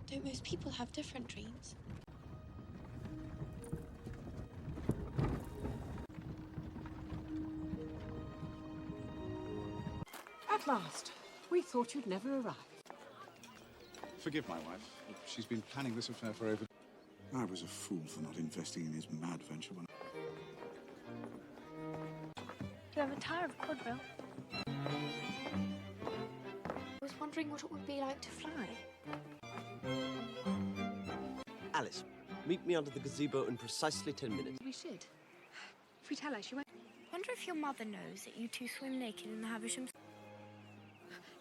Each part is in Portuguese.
Don't most people have different dreams? At last. We thought you'd never arrive. Forgive my wife. She's been planning this affair for over... I was a fool for not investing in his mad venture when... You have a tire of Quadville. I was wondering what it would be like to fly. Alice, meet me under the gazebo in precisely 10 minutes. We should. If we tell her, she won't... Wonder if your mother knows that you two swim naked in the Havisham...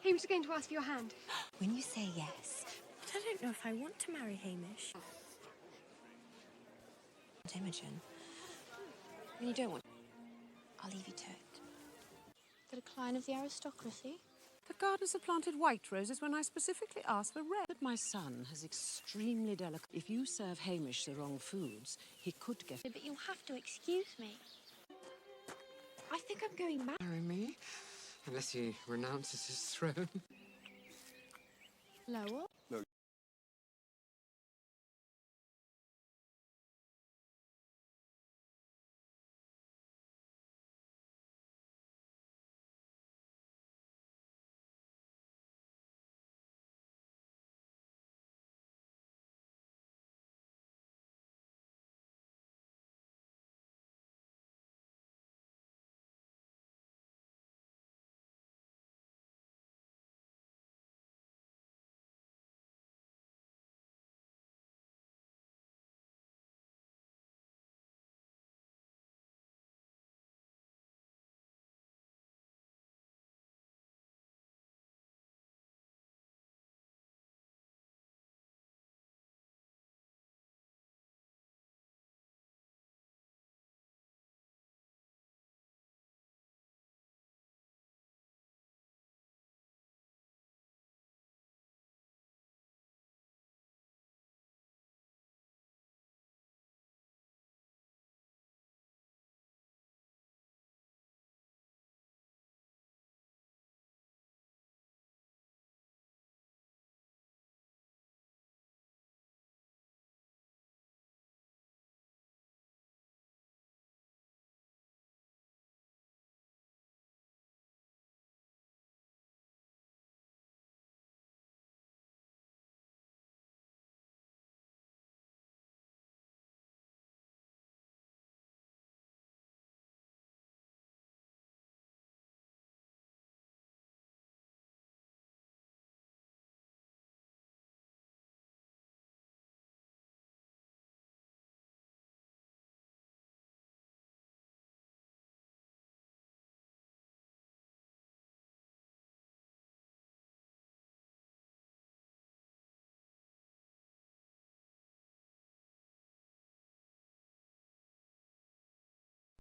Hamish is going to ask for your hand. When you say yes... But I don't know if I want to marry Hamish. Imogen. When you don't want... I'll leave you to it. The decline of the aristocracy? The gardeners have planted white roses when I specifically asked for red. But my son has extremely delicate... If you serve Hamish the wrong foods, he could get... But you'll have to excuse me. I think I'm going mad. Marry me? Unless he renounces his throne. Lower? No.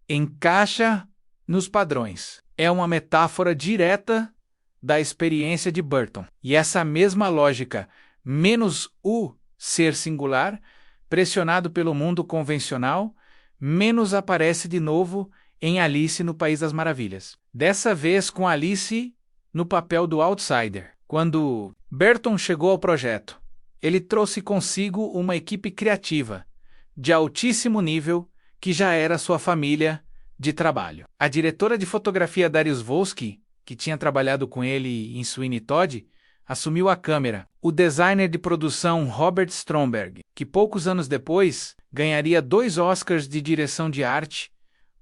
Encaixa nos padrões. É uma metáfora direta da experiência de Burton. E essa mesma lógica, menos o ser singular, pressionado pelo mundo convencional, menos aparece de novo em Alice no País das Maravilhas. Dessa vez com Alice no papel do outsider. Quando Burton chegou ao projeto, ele trouxe consigo uma equipe criativa, de altíssimo nível, que já era sua família de trabalho. A diretora de fotografia Darius Volsky, que tinha trabalhado com ele em Sweeney Todd, assumiu a câmera. O designer de produção Robert Stromberg, que poucos anos depois ganharia 2 Oscars de direção de arte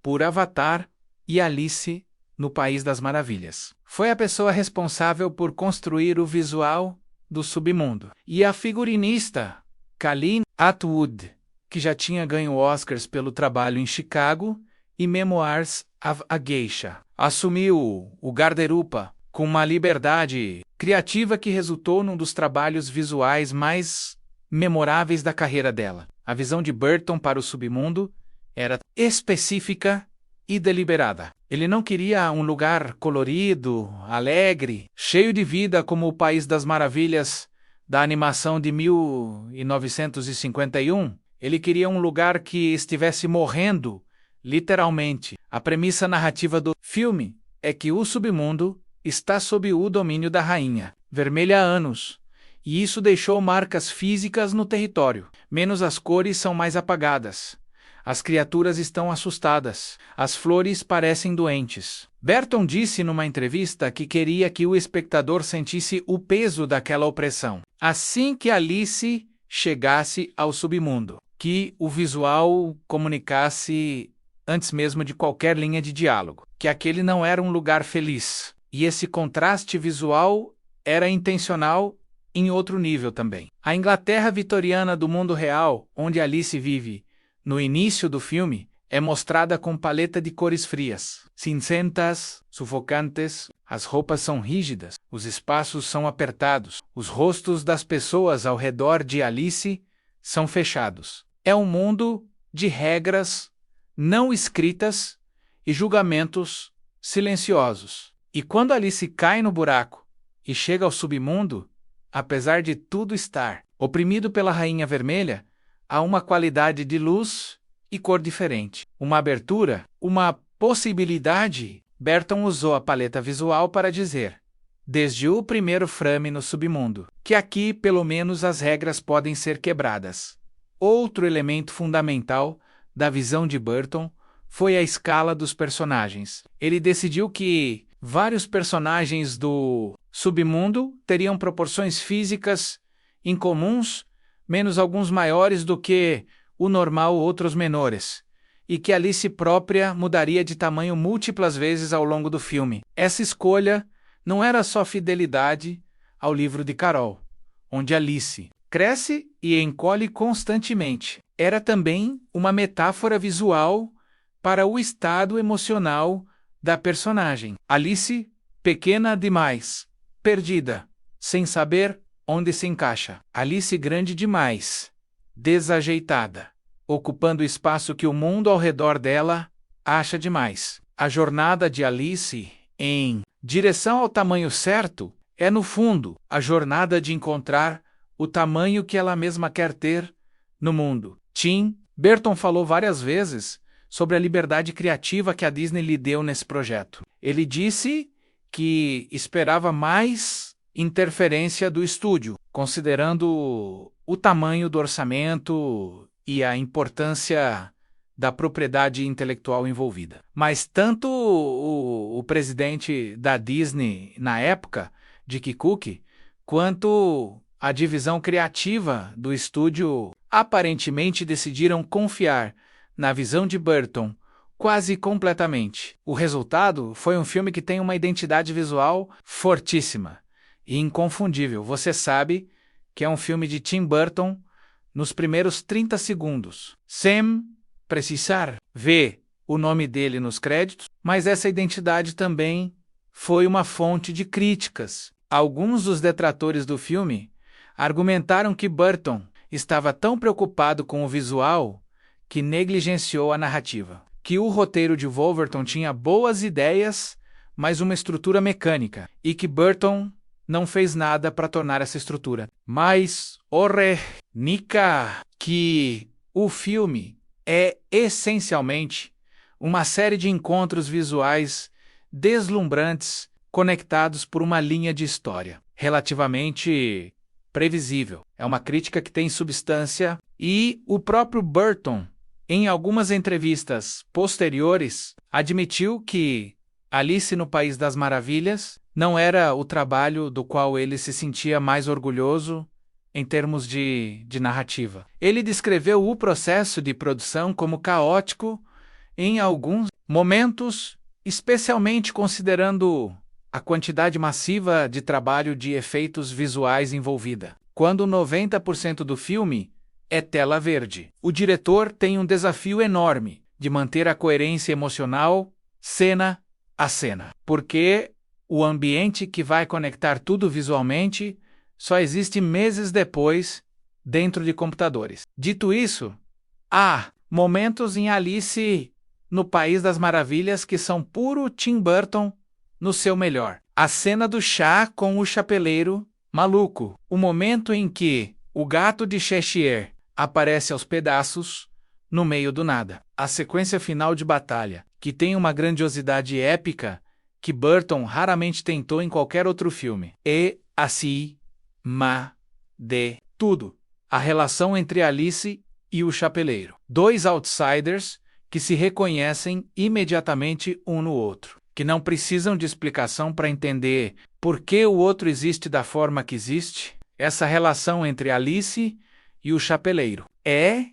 por Avatar e Alice no País das Maravilhas. Foi a pessoa responsável por construir o visual do submundo. E a figurinista Colleen Atwood, que já tinha ganho Oscars pelo trabalho em Chicago e Memoirs of a Geisha. Assumiu o guarda-roupa com uma liberdade criativa que resultou num dos trabalhos visuais mais memoráveis da carreira dela. A visão de Burton para o submundo era específica e deliberada. Ele não queria um lugar colorido, alegre, cheio de vida como o País das Maravilhas da animação de 1951. Ele queria um lugar que estivesse morrendo, literalmente. A premissa narrativa do filme é que o submundo está sob o domínio da Rainha Vermelha há anos, e isso deixou marcas físicas no território. Menos as cores são mais apagadas. As criaturas estão assustadas. As flores parecem doentes. Burton disse numa entrevista que queria que o espectador sentisse o peso daquela opressão. Assim que Alice chegasse ao submundo, que o visual comunicasse antes mesmo de qualquer linha de diálogo, que aquele não era um lugar feliz. E esse contraste visual era intencional em outro nível também. A Inglaterra vitoriana do mundo real, onde Alice vive, no início do filme, é mostrada com paleta de cores frias, cinzentas, sufocantes, as roupas são rígidas, os espaços são apertados, os rostos das pessoas ao redor de Alice são fechados. É um mundo de regras não escritas e julgamentos silenciosos. E quando Alice cai no buraco e chega ao submundo, apesar de tudo estar oprimido pela Rainha Vermelha, há uma qualidade de luz e cor diferente. Uma abertura, uma possibilidade. Burton usou a paleta visual para dizer, desde o primeiro frame no submundo, que aqui pelo menos as regras podem ser quebradas. Outro elemento fundamental da visão de Burton foi a escala dos personagens. Ele decidiu que vários personagens do submundo teriam proporções físicas incomuns, menos alguns maiores do que o normal, outros menores, e que Alice própria mudaria de tamanho múltiplas vezes ao longo do filme. Essa escolha não era só fidelidade ao livro de Carol, onde Alice cresce e encolhe constantemente. Era também uma metáfora visual para o estado emocional da personagem. Alice, pequena demais, perdida, sem saber onde se encaixa. Alice grande demais, desajeitada, ocupando o espaço que o mundo ao redor dela acha demais. A jornada de Alice em direção ao tamanho certo é, no fundo, a jornada de encontrar o tamanho que ela mesma quer ter no mundo. Tim Burton falou várias vezes sobre a liberdade criativa que a Disney lhe deu nesse projeto. Ele disse que esperava mais interferência do estúdio, considerando o tamanho do orçamento e a importância da propriedade intelectual envolvida. Mas tanto o presidente da Disney na época, Dick Cook, quanto a divisão criativa do estúdio aparentemente decidiram confiar na visão de Burton quase completamente. O resultado foi um filme que tem uma identidade visual fortíssima e inconfundível. Você sabe que é um filme de Tim Burton nos primeiros 30 segundos, sem precisar ver o nome dele nos créditos, mas essa identidade também foi uma fonte de críticas. Alguns dos detratores do filme argumentaram que Burton estava tão preocupado com o visual que negligenciou a narrativa, que o roteiro de Wolverton tinha boas ideias, mas uma estrutura mecânica, e que Burton não fez nada para tornar essa estrutura mais orgânica, que o filme é essencialmente uma série de encontros visuais deslumbrantes conectados por uma linha de história relativamente previsível. É uma crítica que tem substância e o próprio Burton, em algumas entrevistas posteriores, admitiu que Alice no País das Maravilhas não era o trabalho do qual ele se sentia mais orgulhoso em termos de narrativa. Ele descreveu o processo de produção como caótico em alguns momentos, especialmente considerando a quantidade massiva de trabalho de efeitos visuais envolvida. Quando 90% do filme é tela verde. O diretor tem um desafio enorme de manter a coerência emocional cena a cena, porque o ambiente que vai conectar tudo visualmente só existe meses depois dentro de computadores. Dito isso, há momentos em Alice no País das Maravilhas que são puro Tim Burton no seu melhor. A cena do chá com o chapeleiro maluco, o momento em que o gato de Cheshire aparece aos pedaços no meio do nada. A sequência final de batalha, que tem uma grandiosidade épica que Burton raramente tentou em qualquer outro filme. É acima D. Tudo. A relação entre Alice e o chapeleiro. Dois outsiders que se reconhecem imediatamente um no outro, que não precisam de explicação para entender por que o outro existe da forma que existe. Essa relação entre Alice e o chapeleiro é,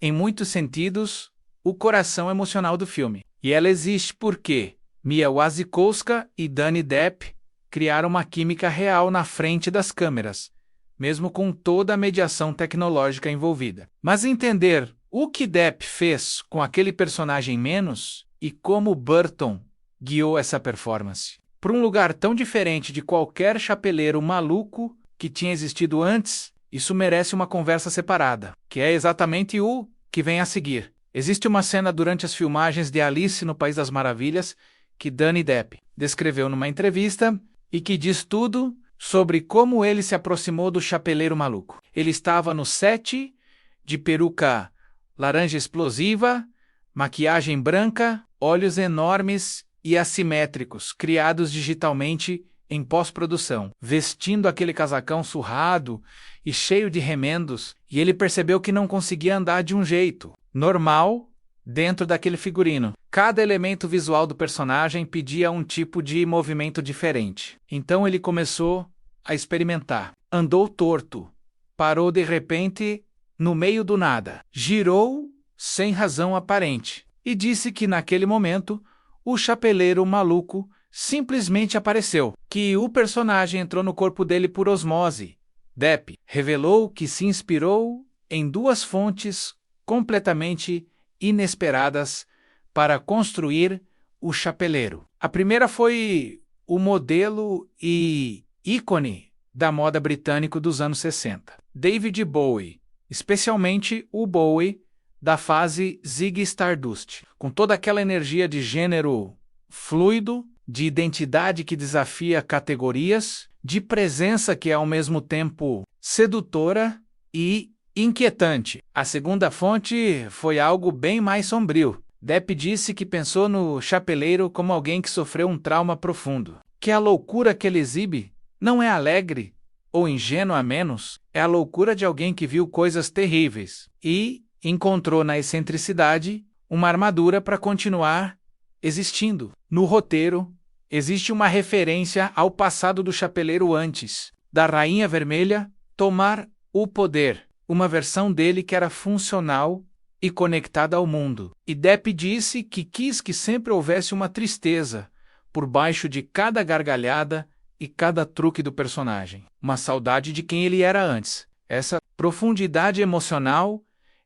em muitos sentidos, o coração emocional do filme. E ela existe porque Mia Wasikowska e Johnny Depp criaram uma química real na frente das câmeras, mesmo com toda a mediação tecnológica envolvida. Mas entender o que Depp fez com aquele personagem menos e como Burton guiou essa performance para um lugar tão diferente de qualquer chapeleiro maluco que tinha existido antes, isso merece uma conversa separada, que é exatamente o que vem a seguir. Existe uma cena durante as filmagens de Alice no País das Maravilhas que Johnny Depp descreveu numa entrevista e que diz tudo sobre como ele se aproximou do chapeleiro maluco. Ele estava no set, de peruca laranja explosiva, maquiagem branca, olhos enormes e assimétricos, criados digitalmente em pós-produção, vestindo aquele casacão surrado e cheio de remendos, e ele percebeu que não conseguia andar de um jeito normal dentro daquele figurino. Cada elemento visual do personagem pedia um tipo de movimento diferente. Então ele começou a experimentar. Andou torto, parou de repente no meio do nada, girou sem razão aparente e disse que naquele momento o chapeleiro maluco simplesmente apareceu, que o personagem entrou no corpo dele por osmose. Depp revelou que se inspirou em duas fontes completamente inesperadas para construir o chapeleiro. A primeira foi o modelo e ícone da moda britânico dos anos 60, David Bowie, especialmente o Bowie da fase Ziggy Stardust, com toda aquela energia de gênero fluido, de identidade que desafia categorias, de presença que é ao mesmo tempo sedutora e inquietante. A segunda fonte foi algo bem mais sombrio. Depp disse que pensou no chapeleiro como alguém que sofreu um trauma profundo, que a loucura que ele exibe não é alegre ou ingênua a menos, é a loucura de alguém que viu coisas terríveis e encontrou na excentricidade uma armadura para continuar existindo. No roteiro, existe uma referência ao passado do chapeleiro antes da Rainha Vermelha tomar o poder, uma versão dele que era funcional e conectada ao mundo. E Depp disse que quis que sempre houvesse uma tristeza por baixo de cada gargalhada e cada truque do personagem. Uma saudade de quem ele era antes. Essa profundidade emocional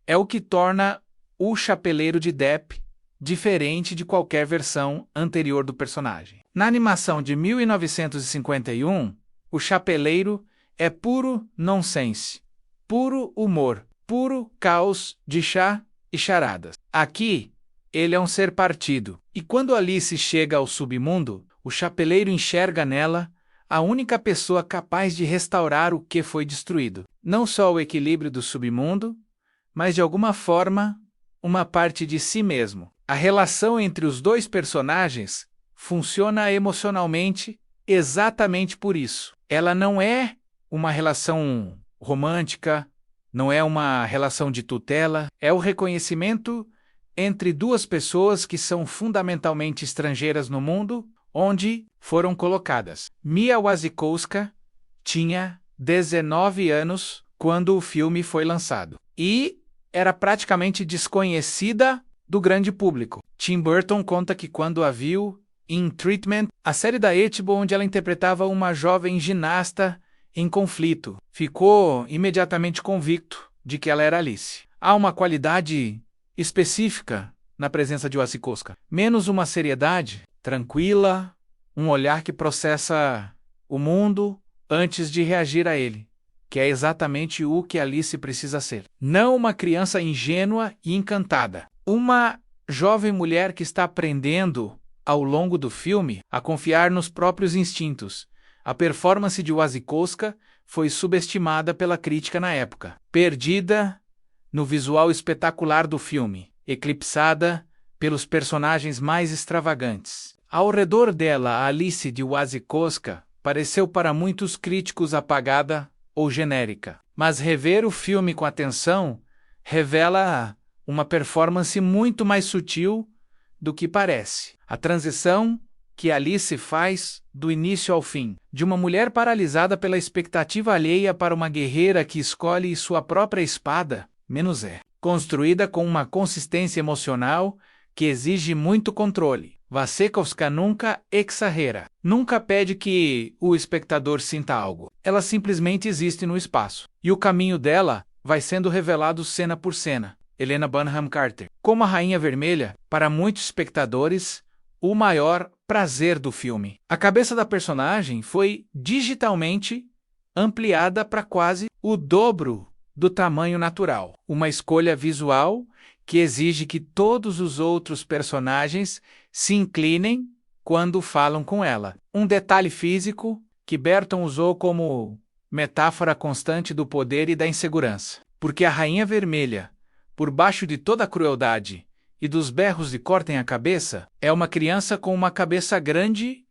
é o que torna o chapeleiro de Depp diferente de qualquer versão anterior do personagem. Na animação de 1951, o chapeleiro é puro nonsense, puro humor, puro caos de chá e charadas. Aqui, ele é um ser partido. E quando Alice chega ao submundo, o chapeleiro enxerga nela a única pessoa capaz de restaurar o que foi destruído. Não só o equilíbrio do submundo, mas de alguma forma, uma parte de si mesmo. A relação entre os dois personagens funciona emocionalmente exatamente por isso. Ela não é uma relação romântica, não é uma relação de tutela, é o reconhecimento entre duas pessoas que são fundamentalmente estrangeiras no mundo onde foram colocadas. Mia Wasikowska tinha 19 anos quando o filme foi lançado e era praticamente desconhecida do grande público. Tim Burton conta que quando a viu em Treatment, a série da HBO onde ela interpretava uma jovem ginasta em conflito, ficou imediatamente convicto de que ela era Alice. Há uma qualidade específica na presença de Wasikowska. Menos uma seriedade tranquila, um olhar que processa o mundo antes de reagir a ele, que é exatamente o que Alice precisa ser. Não uma criança ingênua e encantada. Uma jovem mulher que está aprendendo, ao longo do filme, a confiar nos próprios instintos. A performance de Wasikowska foi subestimada pela crítica na época, perdida no visual espetacular do filme, eclipsada pelos personagens mais extravagantes. Ao redor dela, a Alice de Wasikowska pareceu para muitos críticos apagada ou genérica. Mas rever o filme com atenção revela uma performance muito mais sutil do que parece. A transição que Alice faz do início ao fim, de uma mulher paralisada pela expectativa alheia para uma guerreira que escolhe sua própria espada, construída com uma consistência emocional que exige muito controle. Wasikowska nunca exagera, nunca pede que o espectador sinta algo. Ela simplesmente existe no espaço. E o caminho dela vai sendo revelado cena por cena. Helena Bonham Carter. Como a Rainha Vermelha, para muitos espectadores, o maior prazer do filme. A cabeça da personagem foi digitalmente ampliada para quase o dobro do tamanho natural. Uma escolha visual que exige que todos os outros personagens se inclinem quando falam com ela. Um detalhe físico que Burton usou como metáfora constante do poder e da insegurança. Porque a Rainha Vermelha, por baixo de toda a crueldade e dos berros de cortem a cabeça, é uma criança com uma cabeça grande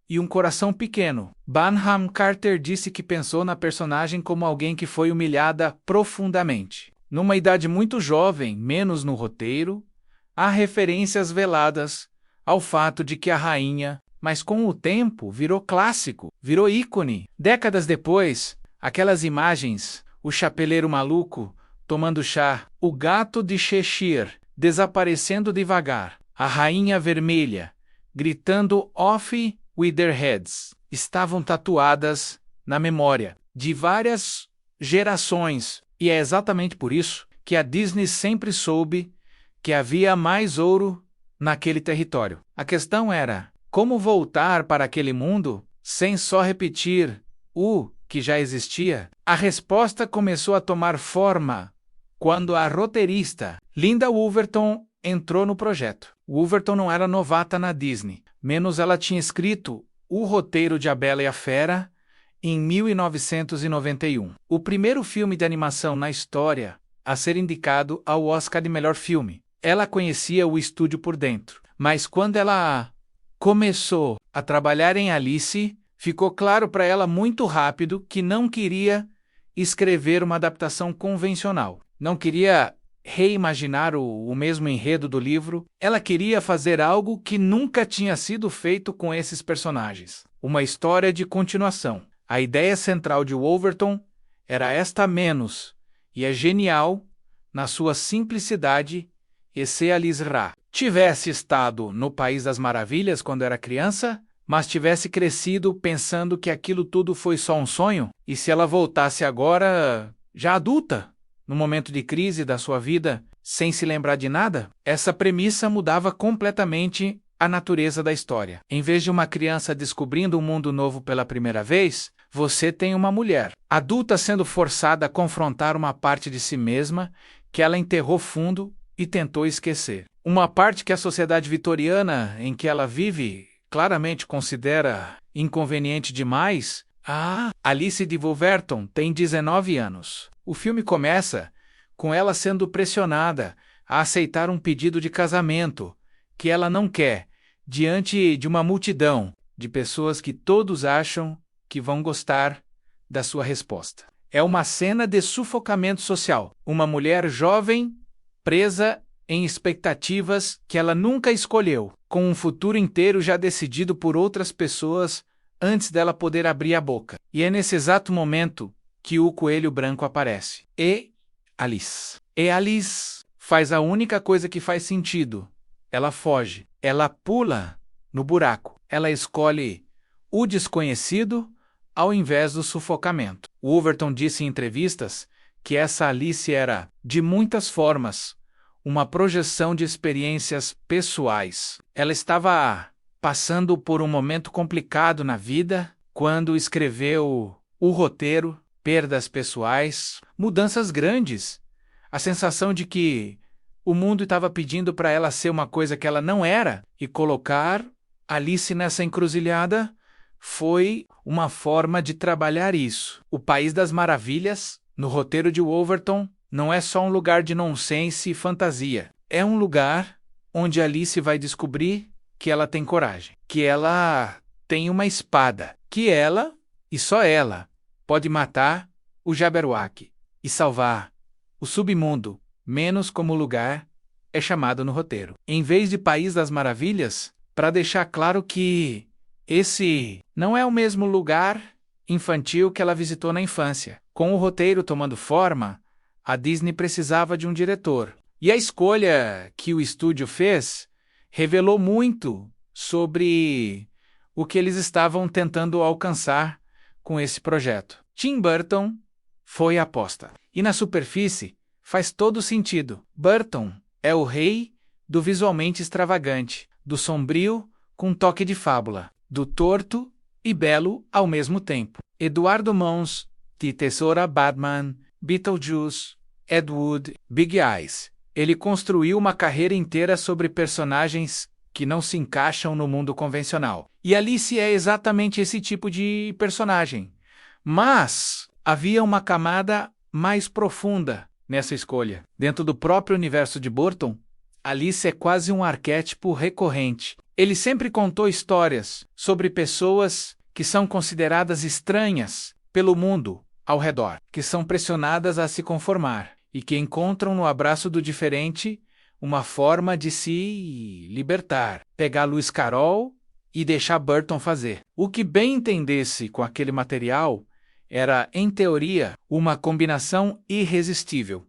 e um coração pequeno. Bonham Carter disse que pensou na personagem como alguém que foi humilhada profundamente. Numa idade muito jovem, menos no roteiro, há referências veladas ao fato de que a rainha, mas com o tempo, virou clássico, virou ícone. Décadas depois, aquelas imagens, o chapeleiro maluco tomando chá, o gato de Cheshire desaparecendo devagar, a Rainha Vermelha gritando "Off with their heads", estavam tatuadas na memória de várias gerações. E é exatamente por isso que a Disney sempre soube que havia mais ouro naquele território. A questão era como voltar para aquele mundo sem só repetir o que já existia. A resposta começou a tomar forma quando a roteirista Linda Woolverton entrou no projeto. Woolverton não era novata na Disney, menos ela tinha escrito o roteiro de A Bela e a Fera em 1991. O primeiro filme de animação na história a ser indicado ao Oscar de melhor filme. Ela conhecia o estúdio por dentro, mas quando ela começou a trabalhar em Alice, ficou claro para ela muito rápido que não queria escrever uma adaptação convencional. Não queria reimaginar o mesmo enredo do livro. Ela queria fazer algo que nunca tinha sido feito com esses personagens. Uma história de continuação. A ideia central de Wolverton era esta menos, e é genial na sua simplicidade, e se Alice Ra tivesse estado no País das Maravilhas quando era criança, mas tivesse crescido pensando que aquilo tudo foi só um sonho, e se ela voltasse agora, já adulta, no momento de crise da sua vida, sem se lembrar de nada, essa premissa mudava completamente a natureza da história. Em vez de uma criança descobrindo um mundo novo pela primeira vez, você tem uma mulher adulta sendo forçada a confrontar uma parte de si mesma que ela enterrou fundo e tentou esquecer. Uma parte que a sociedade vitoriana em que ela vive claramente considera inconveniente demais. Alice de Wolverton tem 19 anos. O filme começa com ela sendo pressionada a aceitar um pedido de casamento que ela não quer, diante de uma multidão de pessoas que todos acham que vão gostar da sua resposta. É uma cena de sufocamento social. Uma mulher jovem, presa em expectativas que ela nunca escolheu, com um futuro inteiro já decidido por outras pessoas antes dela poder abrir a boca. E é nesse exato momento que o coelho branco aparece. E Alice faz a única coisa que faz sentido. Ela foge. Ela pula no buraco. Ela escolhe o desconhecido ao invés do sufocamento. Wolverton disse em entrevistas que essa Alice era, de muitas formas, uma projeção de experiências pessoais. Ela estava passando por um momento complicado na vida quando escreveu o roteiro, perdas pessoais, mudanças grandes, a sensação de que o mundo estava pedindo para ela ser uma coisa que ela não era, e colocar Alice nessa encruzilhada foi uma forma de trabalhar isso. O País das Maravilhas, no roteiro de Wolverton, não é só um lugar de nonsense e fantasia. É um lugar onde Alice vai descobrir que ela tem coragem, que ela tem uma espada, que ela, e só ela, pode matar o Jabberwock e salvar o submundo, menos como lugar é chamado no roteiro. Em vez de País das Maravilhas, para deixar claro que esse não é o mesmo lugar infantil que ela visitou na infância. Com o roteiro tomando forma, a Disney precisava de um diretor. E a escolha que o estúdio fez revelou muito sobre o que eles estavam tentando alcançar com esse projeto. Tim Burton foi a aposta. E na superfície, faz todo sentido. Burton é o rei do visualmente extravagante, do sombrio com toque de fábula, do torto e belo ao mesmo tempo. Eduardo Mons, de Tesoura Batman, Beetlejuice, Ed Wood, Big Eyes. Ele construiu uma carreira inteira sobre personagens que não se encaixam no mundo convencional. E Alice é exatamente esse tipo de personagem. Mas havia uma camada mais profunda nessa escolha. Dentro do próprio universo de Burton, Alice é quase um arquétipo recorrente. Ele sempre contou histórias sobre pessoas que são consideradas estranhas pelo mundo ao redor, que são pressionadas a se conformar e que encontram no abraço do diferente uma forma de se libertar, pegar Lewis Carroll e deixar Burton fazer. O que bem entendesse com aquele material era, em teoria, uma combinação irresistível.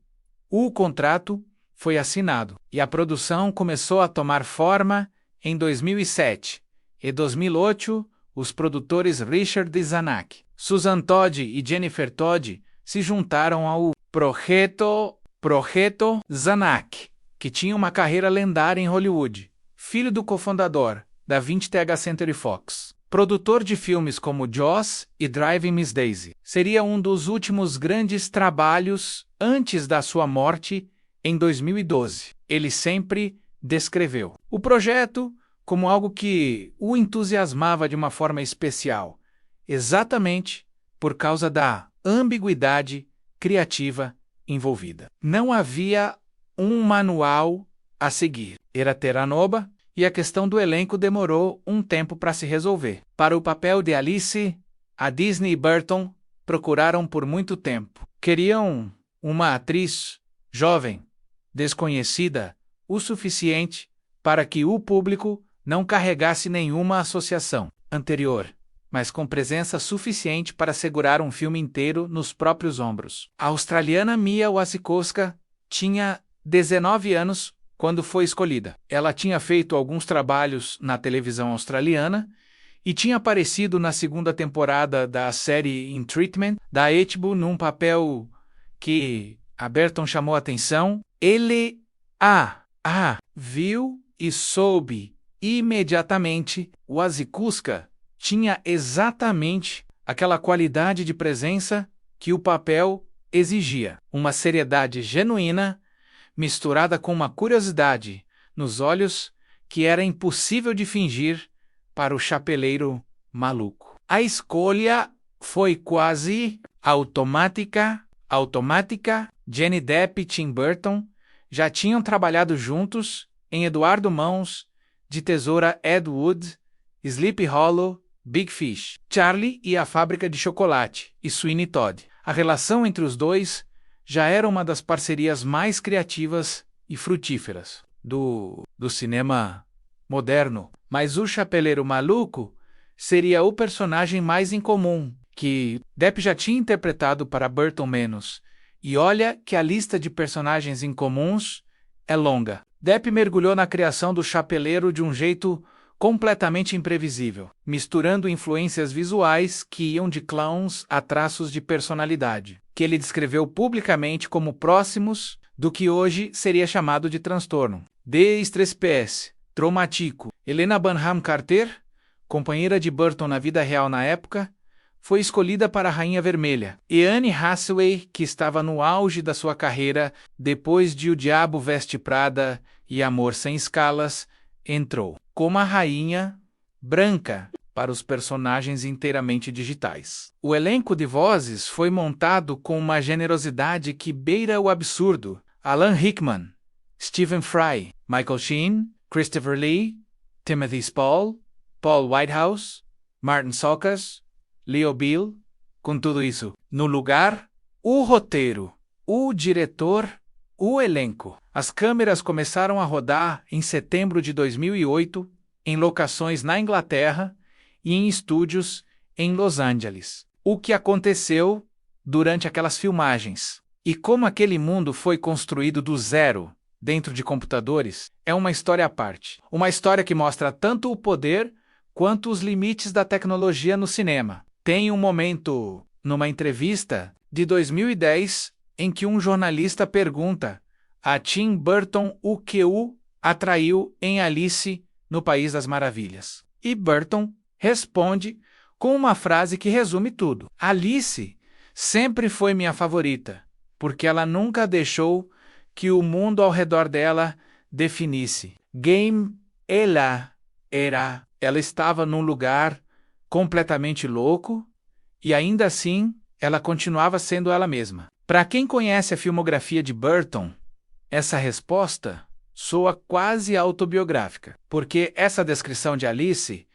O contrato foi assinado e a produção começou a tomar forma em 2007. Em 2008, os produtores Richard Zanuck, Susan Todd e Jennifer Todd se juntaram ao Projeto Zanuck, que tinha uma carreira lendária em Hollywood, filho do cofundador da 20th Century Fox. Produtor de filmes como Jaws e Driving Miss Daisy, seria um dos últimos grandes trabalhos antes da sua morte em 2012. Ele sempre descreveu o projeto como algo que o entusiasmava de uma forma especial, exatamente por causa da ambiguidade criativa envolvida. Não havia um manual a seguir. Era terra nova e a questão do elenco demorou um tempo para se resolver. Para o papel de Alice, a Disney e Burton procuraram por muito tempo. Queriam uma atriz jovem, desconhecida o suficiente para que o público não carregasse nenhuma associação anterior, mas com presença suficiente para segurar um filme inteiro nos próprios ombros. A australiana Mia Wasikowska tinha 19 anos quando foi escolhida. Ela tinha feito alguns trabalhos na televisão australiana e tinha aparecido na segunda temporada da série In Treatment da HBO num papel que a Burton chamou a atenção. Ele viu e soube imediatamente. Wasikowska tinha exatamente aquela qualidade de presença que o papel exigia. Uma seriedade genuína, misturada com uma curiosidade nos olhos que era impossível de fingir para o chapeleiro maluco. A escolha foi quase automática. Johnny Depp e Tim Burton já tinham trabalhado juntos em Eduardo Mãos, de Tesoura Ed Wood, Sleepy Hollow, Big Fish, Charlie e a Fábrica de Chocolate e Sweeney Todd. A relação entre os dois já era uma das parcerias mais criativas e frutíferas do cinema moderno. Mas o Chapeleiro Maluco seria o personagem mais incomum que Depp já tinha interpretado para Burton menos. E olha que a lista de personagens incomuns é longa. Depp mergulhou na criação do Chapeleiro de um jeito completamente imprevisível, misturando influências visuais que iam de clowns a traços de personalidade, que ele descreveu publicamente como próximos do que hoje seria chamado de transtorno. De estresse traumático. Helena Bonham Carter, companheira de Burton na vida real na época, foi escolhida para a Rainha Vermelha. E Anne Hathaway, que estava no auge da sua carreira depois de O Diabo Veste Prada e Amor Sem Escalas, entrou como a Rainha Branca para os personagens inteiramente digitais. O elenco de vozes foi montado com uma generosidade que beira o absurdo. Alan Rickman, Stephen Fry, Michael Sheen, Christopher Lee, Timothy Spall, Paul Whitehouse, Martin Sokas, Leo Beale. Com tudo isso, no lugar o roteiro, o diretor, o elenco. As câmeras começaram a rodar em setembro de 2008, em locações na Inglaterra e em estúdios em Los Angeles. O que aconteceu durante aquelas filmagens e como aquele mundo foi construído do zero dentro de computadores é uma história à parte. Uma história que mostra tanto o poder quanto os limites da tecnologia no cinema. Tem um momento, numa entrevista de 2010, em que um jornalista pergunta a Tim Burton o que o atraiu em Alice no País das Maravilhas. E Burton responde com uma frase que resume tudo. Alice sempre foi minha favorita, porque ela nunca deixou que o mundo ao redor dela definisse. Ela estava num lugar completamente louco e ainda assim ela continuava sendo ela mesma. Para quem conhece a filmografia de Burton, essa resposta soa quase autobiográfica, porque essa descrição de Alice,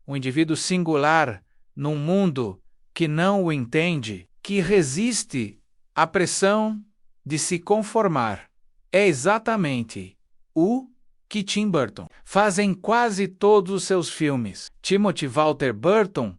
um indivíduo singular num mundo que não o entende, que resiste à pressão de se conformar, é exatamente o que Tim Burton faz em quase todos os seus filmes. Timothy Walter Burton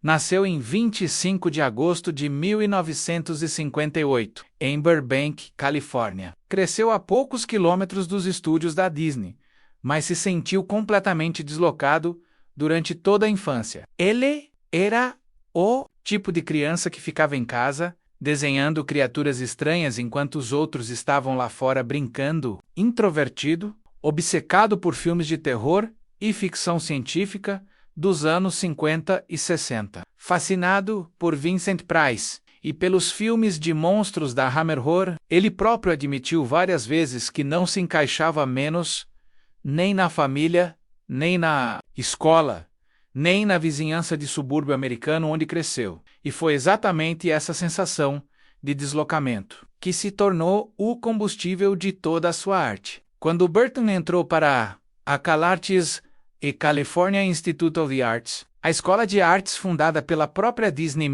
nasceu em 25 de agosto de 1958, em Burbank, Califórnia. Cresceu a poucos quilômetros dos estúdios da Disney, mas se sentiu completamente deslocado durante toda a infância. Ele era o tipo de criança que ficava em casa, desenhando criaturas estranhas enquanto os outros estavam lá fora brincando, introvertido, obcecado por filmes de terror e ficção científica dos anos 50 e 60. Fascinado por Vincent Price e pelos filmes de monstros da Hammer Horror, ele próprio admitiu várias vezes que não se encaixava menos nem na família, nem na escola, nem na vizinhança de subúrbio americano onde cresceu. E foi exatamente essa sensação de deslocamento que se tornou o combustível de toda a sua arte. Quando Burton entrou para a CalArts e California Institute of the Arts, a escola de artes fundada pela própria Disney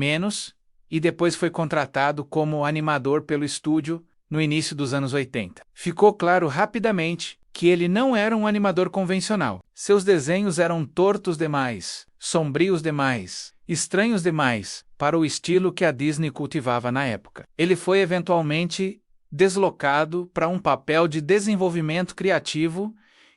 e depois foi contratado como animador pelo estúdio no início dos anos 80. Ficou claro rapidamente que ele não era um animador convencional. Seus desenhos eram tortos demais, sombrios demais, estranhos demais para o estilo que a Disney cultivava na época. Ele foi eventualmente deslocado para um papel de desenvolvimento criativo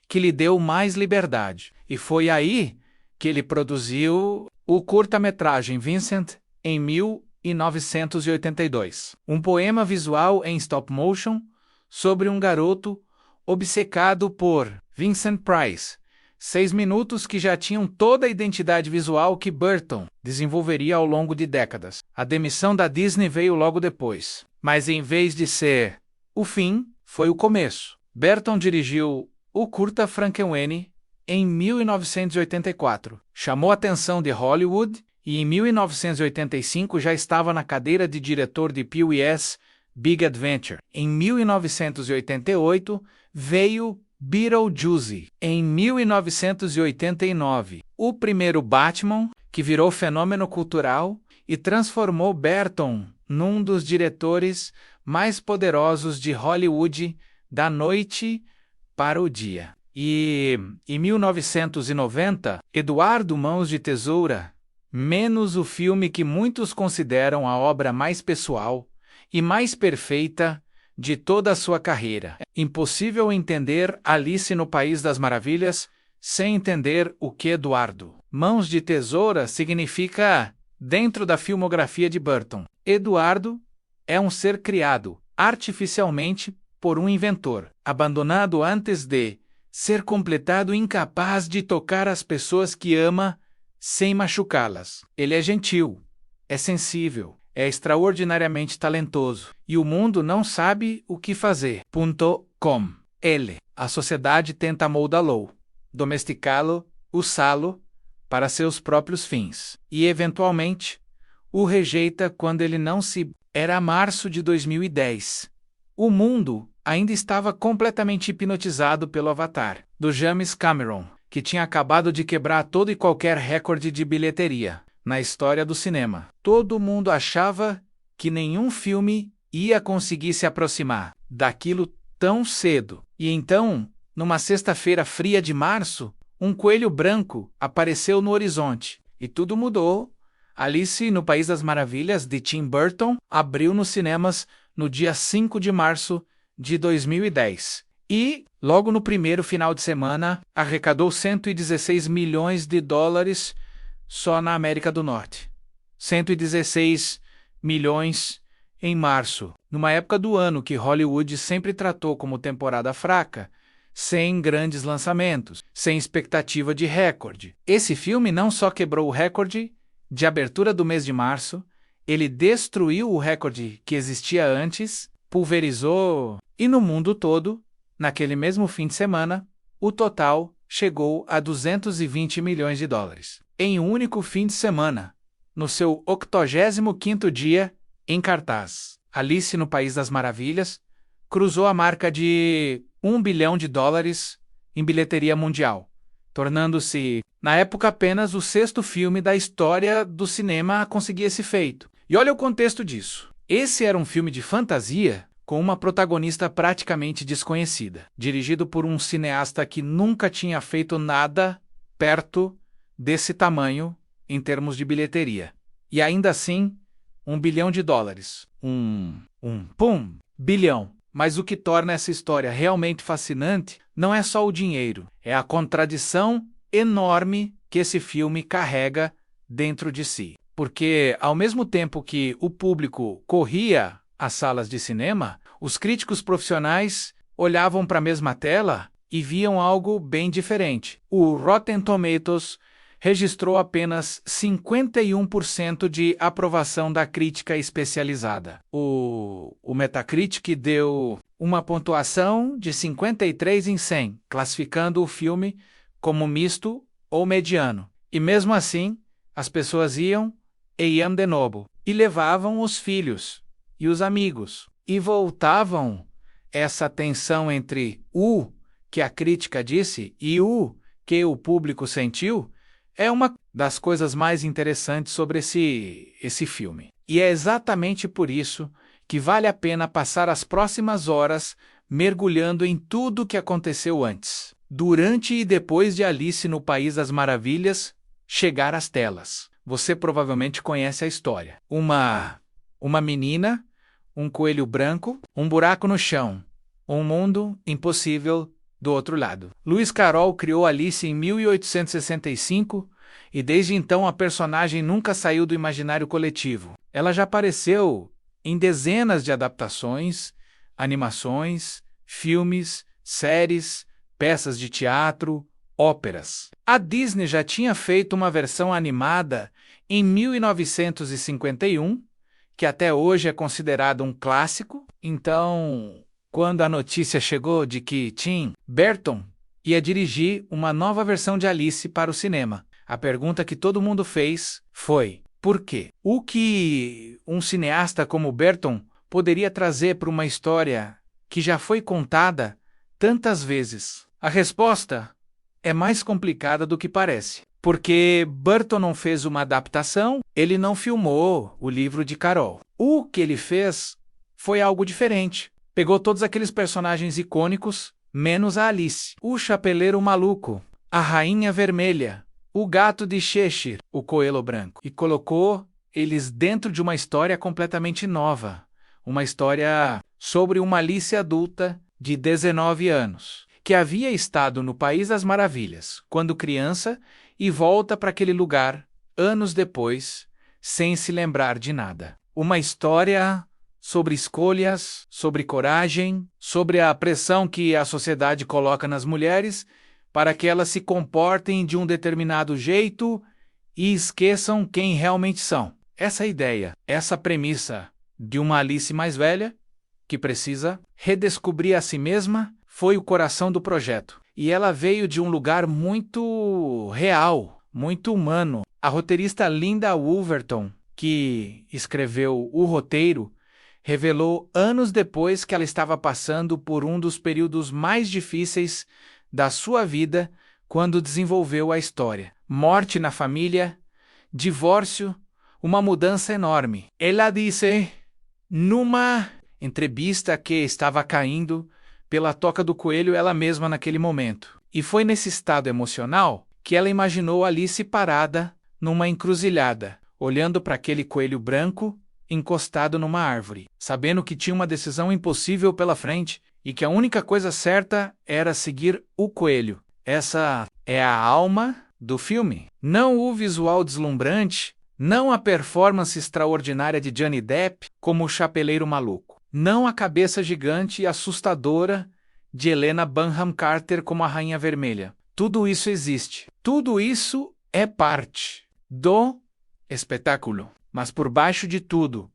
que lhe deu mais liberdade. E foi aí que ele produziu o curta-metragem Vincent em 1982. Um poema visual em stop motion sobre um garoto obcecado por Vincent Price. 6 minutos que já tinham toda a identidade visual que Burton desenvolveria ao longo de décadas. A demissão da Disney veio logo depois. Mas em vez de ser o fim, foi o começo. Burton dirigiu o curta Frankenweenie em 1984. Chamou a atenção de Hollywood e em 1985 já estava na cadeira de diretor de Pee-wee's Big Adventure. Em 1988 veio Beetlejuice. Em 1989, o primeiro Batman, que virou fenômeno cultural e transformou Burton num dos diretores mais poderosos de Hollywood da noite para o dia. E em 1990, Eduardo Mãos de Tesoura, menos o filme que muitos consideram a obra mais pessoal e mais perfeita de toda a sua carreira. Impossível entender Alice no País das Maravilhas sem entender o que Eduardo Mãos de Tesoura significa dentro da filmografia de Burton. Eduardo é um ser criado artificialmente por um inventor, abandonado antes de ser completado, incapaz de tocar as pessoas que ama sem machucá-las. Ele é gentil, é sensível, é extraordinariamente talentoso e o mundo não sabe o que fazer. A sociedade tenta moldá-lo, domesticá-lo, usá-lo para seus próprios fins e, eventualmente, o rejeita quando ele não se... Era março de 2010. O mundo ainda estava completamente hipnotizado pelo Avatar, do James Cameron, que tinha acabado de quebrar todo e qualquer recorde de bilheteria na história do cinema. Todo mundo achava que nenhum filme ia conseguir se aproximar daquilo tão cedo. E então, numa sexta-feira fria de março, um coelho branco apareceu no horizonte. E tudo mudou. Alice no País das Maravilhas, de Tim Burton, abriu nos cinemas no dia 5 de março de 2010. E, logo no primeiro final de semana, arrecadou 116 milhões de dólares só na América do Norte. 116 milhões em março, numa época do ano que Hollywood sempre tratou como temporada fraca, sem grandes lançamentos, sem expectativa de recorde. Esse filme não só quebrou o recorde de abertura do mês de março, ele destruiu o recorde que existia antes, pulverizou, e no mundo todo, naquele mesmo fim de semana, o total chegou a 220 milhões de dólares. Em um único fim de semana, no seu 85º dia em cartaz. Alice no País das Maravilhas cruzou a marca de $1 bilhão em bilheteria mundial, tornando-se, na época, apenas o sexto filme da história do cinema a conseguir esse feito. E olha o contexto disso. Esse era um filme de fantasia com uma protagonista praticamente desconhecida, dirigido por um cineasta que nunca tinha feito nada perto desse tamanho em termos de bilheteria. E ainda assim, $1 bilhão. Bilhão. Mas o que torna essa história realmente fascinante não é só o dinheiro, é a contradição enorme que esse filme carrega dentro de si. Porque, ao mesmo tempo que o público corria às salas de cinema, os críticos profissionais olhavam para a mesma tela e viam algo bem diferente. O Rotten Tomatoes registrou apenas 51% de aprovação da crítica especializada. O Metacritic deu uma pontuação de 53 em 100, classificando o filme como misto ou mediano. E mesmo assim, as pessoas iam de novo, e levavam os filhos e os amigos, e voltavam. Essa tensão entre o que a crítica disse e o que o público sentiu é uma das coisas mais interessantes sobre esse filme. E é exatamente por isso que vale a pena passar as próximas horas mergulhando em tudo o que aconteceu antes, durante e depois de Alice no País das Maravilhas chegar às telas. Você provavelmente conhece a história. Uma menina, um coelho branco, um buraco no chão, um mundo impossível do outro lado. Lewis Carroll criou Alice em 1865 e desde então a personagem nunca saiu do imaginário coletivo. Ela já apareceu em dezenas de adaptações, animações, filmes, séries, peças de teatro, óperas. A Disney já tinha feito uma versão animada em 1951, que até hoje é considerado um clássico. Então, quando a notícia chegou de que Tim Burton ia dirigir uma nova versão de Alice para o cinema, a pergunta que todo mundo fez foi: por quê? O que um cineasta como Burton poderia trazer para uma história que já foi contada tantas vezes? A resposta é mais complicada do que parece, porque Burton não fez uma adaptação, ele não filmou o livro de Carroll. O que ele fez foi algo diferente. Pegou todos aqueles personagens icônicos, menos a Alice, o Chapeleiro Maluco, a Rainha Vermelha, o Gato de Cheshire, o Coelho Branco, e colocou eles dentro de uma história completamente nova, uma história sobre uma Alice adulta de 19 anos, que havia estado no País das Maravilhas quando criança e volta para aquele lugar anos depois, sem se lembrar de nada. Uma história sobre escolhas, sobre coragem, sobre a pressão que a sociedade coloca nas mulheres para que elas se comportem de um determinado jeito e esqueçam quem realmente são. Essa ideia, essa premissa de uma Alice mais velha, que precisa redescobrir a si mesma, foi o coração do projeto. E ela veio de um lugar muito real, muito humano. A roteirista Linda Woolverton, que escreveu o roteiro, revelou anos depois que ela estava passando por um dos períodos mais difíceis da sua vida quando desenvolveu a história. Morte na família, divórcio, uma mudança enorme. Ela disse: numa entrevista que estava caindo pela toca do coelho ela mesma naquele momento. E foi nesse estado emocional que ela imaginou Alice parada numa encruzilhada, olhando para aquele coelho branco encostado numa árvore, sabendo que tinha uma decisão impossível pela frente e que a única coisa certa era seguir o coelho. Essa é a alma do filme. Não o visual deslumbrante, não a performance extraordinária de Johnny Depp como o chapeleiro maluco, não a cabeça gigante e assustadora de Helena Bonham Carter como a Rainha Vermelha. Tudo isso existe. Tudo isso é parte do espetáculo. Mas por baixo de tudo,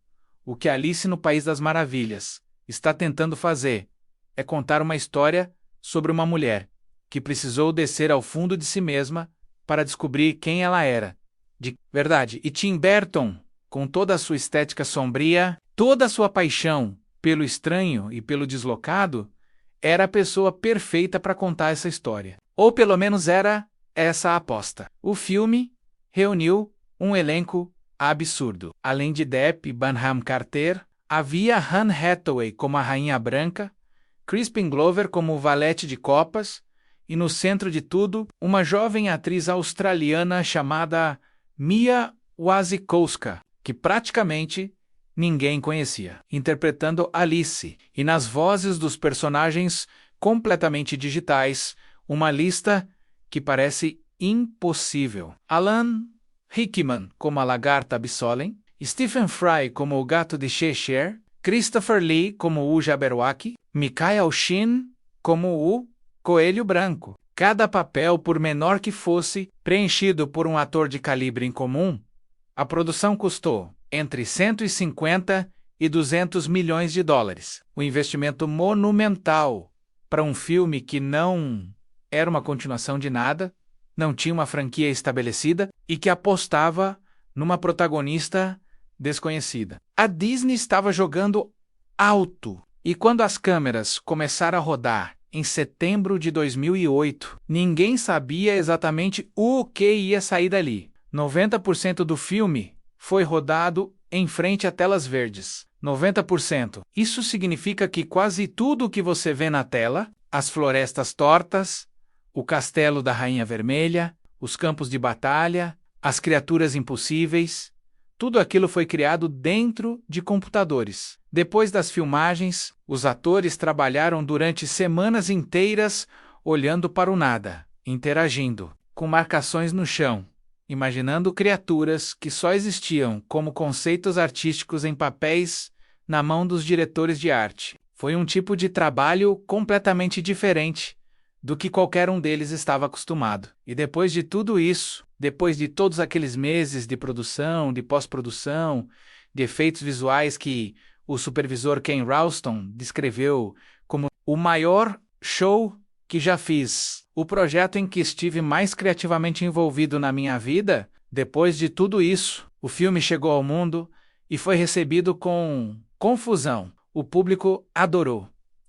o que Alice no País das Maravilhas está tentando fazer é contar uma história sobre uma mulher que precisou descer ao fundo de si mesma para descobrir quem ela era. De verdade. E Tim Burton, com toda a sua estética sombria, toda a sua paixão pelo estranho e pelo deslocado, era a pessoa perfeita para contar essa história. Ou pelo menos era essa a aposta. O filme reuniu um elenco absurdo. Além de Depp e Bonham Carter, havia Anne Hathaway como a Rainha Branca, Crispin Glover como o valete de copas, e no centro de tudo, uma jovem atriz australiana chamada Mia Wasikowska, que praticamente ninguém conhecia, interpretando Alice, e nas vozes dos personagens completamente digitais, uma lista que parece impossível. Alan Rickman como a lagarta Absolem, Stephen Fry como o gato de Cheshire, Christopher Lee como o Jabberwocky, Michael Sheen como o coelho branco. Cada papel, por menor que fosse, preenchido por um ator de calibre incomum. A produção custou entre 150 e 200 milhões de dólares. Um investimento monumental para um filme que não era uma continuação de nada, não tinha uma franquia estabelecida e que apostava numa protagonista desconhecida. A Disney estava jogando alto, e quando as câmeras começaram a rodar em setembro de 2008, ninguém sabia exatamente o que ia sair dali. 90% do filme foi rodado em frente a telas verdes. 90%. Isso significa que quase tudo o que você vê na tela, as florestas tortas, o castelo da Rainha Vermelha, os campos de batalha, as criaturas impossíveis, tudo aquilo foi criado dentro de computadores. Depois das filmagens, os atores trabalharam durante semanas inteiras olhando para o nada, interagindo, com marcações no chão, imaginando criaturas que só existiam como conceitos artísticos em papéis na mão dos diretores de arte. Foi um tipo de trabalho completamente diferente do que qualquer um deles estava acostumado. E depois de tudo isso, depois de todos aqueles meses de produção, de pós-produção, de efeitos visuais que o supervisor Ken Ralston descreveu como o maior show que já fiz, o projeto em que estive mais criativamente envolvido na minha vida, depois de tudo isso, o filme chegou ao mundo e foi recebido com confusão. O público adorou.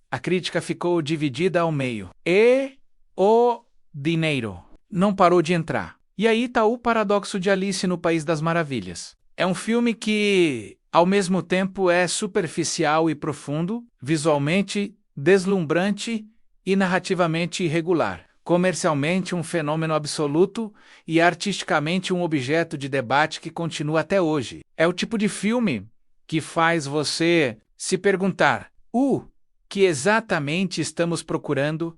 A crítica ficou dividida ao meio. E o dinheiro não parou de entrar. E aí está o paradoxo de Alice no País das Maravilhas. É um filme que, ao mesmo tempo, é superficial e profundo, visualmente deslumbrante e narrativamente irregular. Comercialmente um fenômeno absoluto e artisticamente um objeto de debate que continua até hoje. É o tipo de filme que faz você se perguntar: que exatamente estamos procurando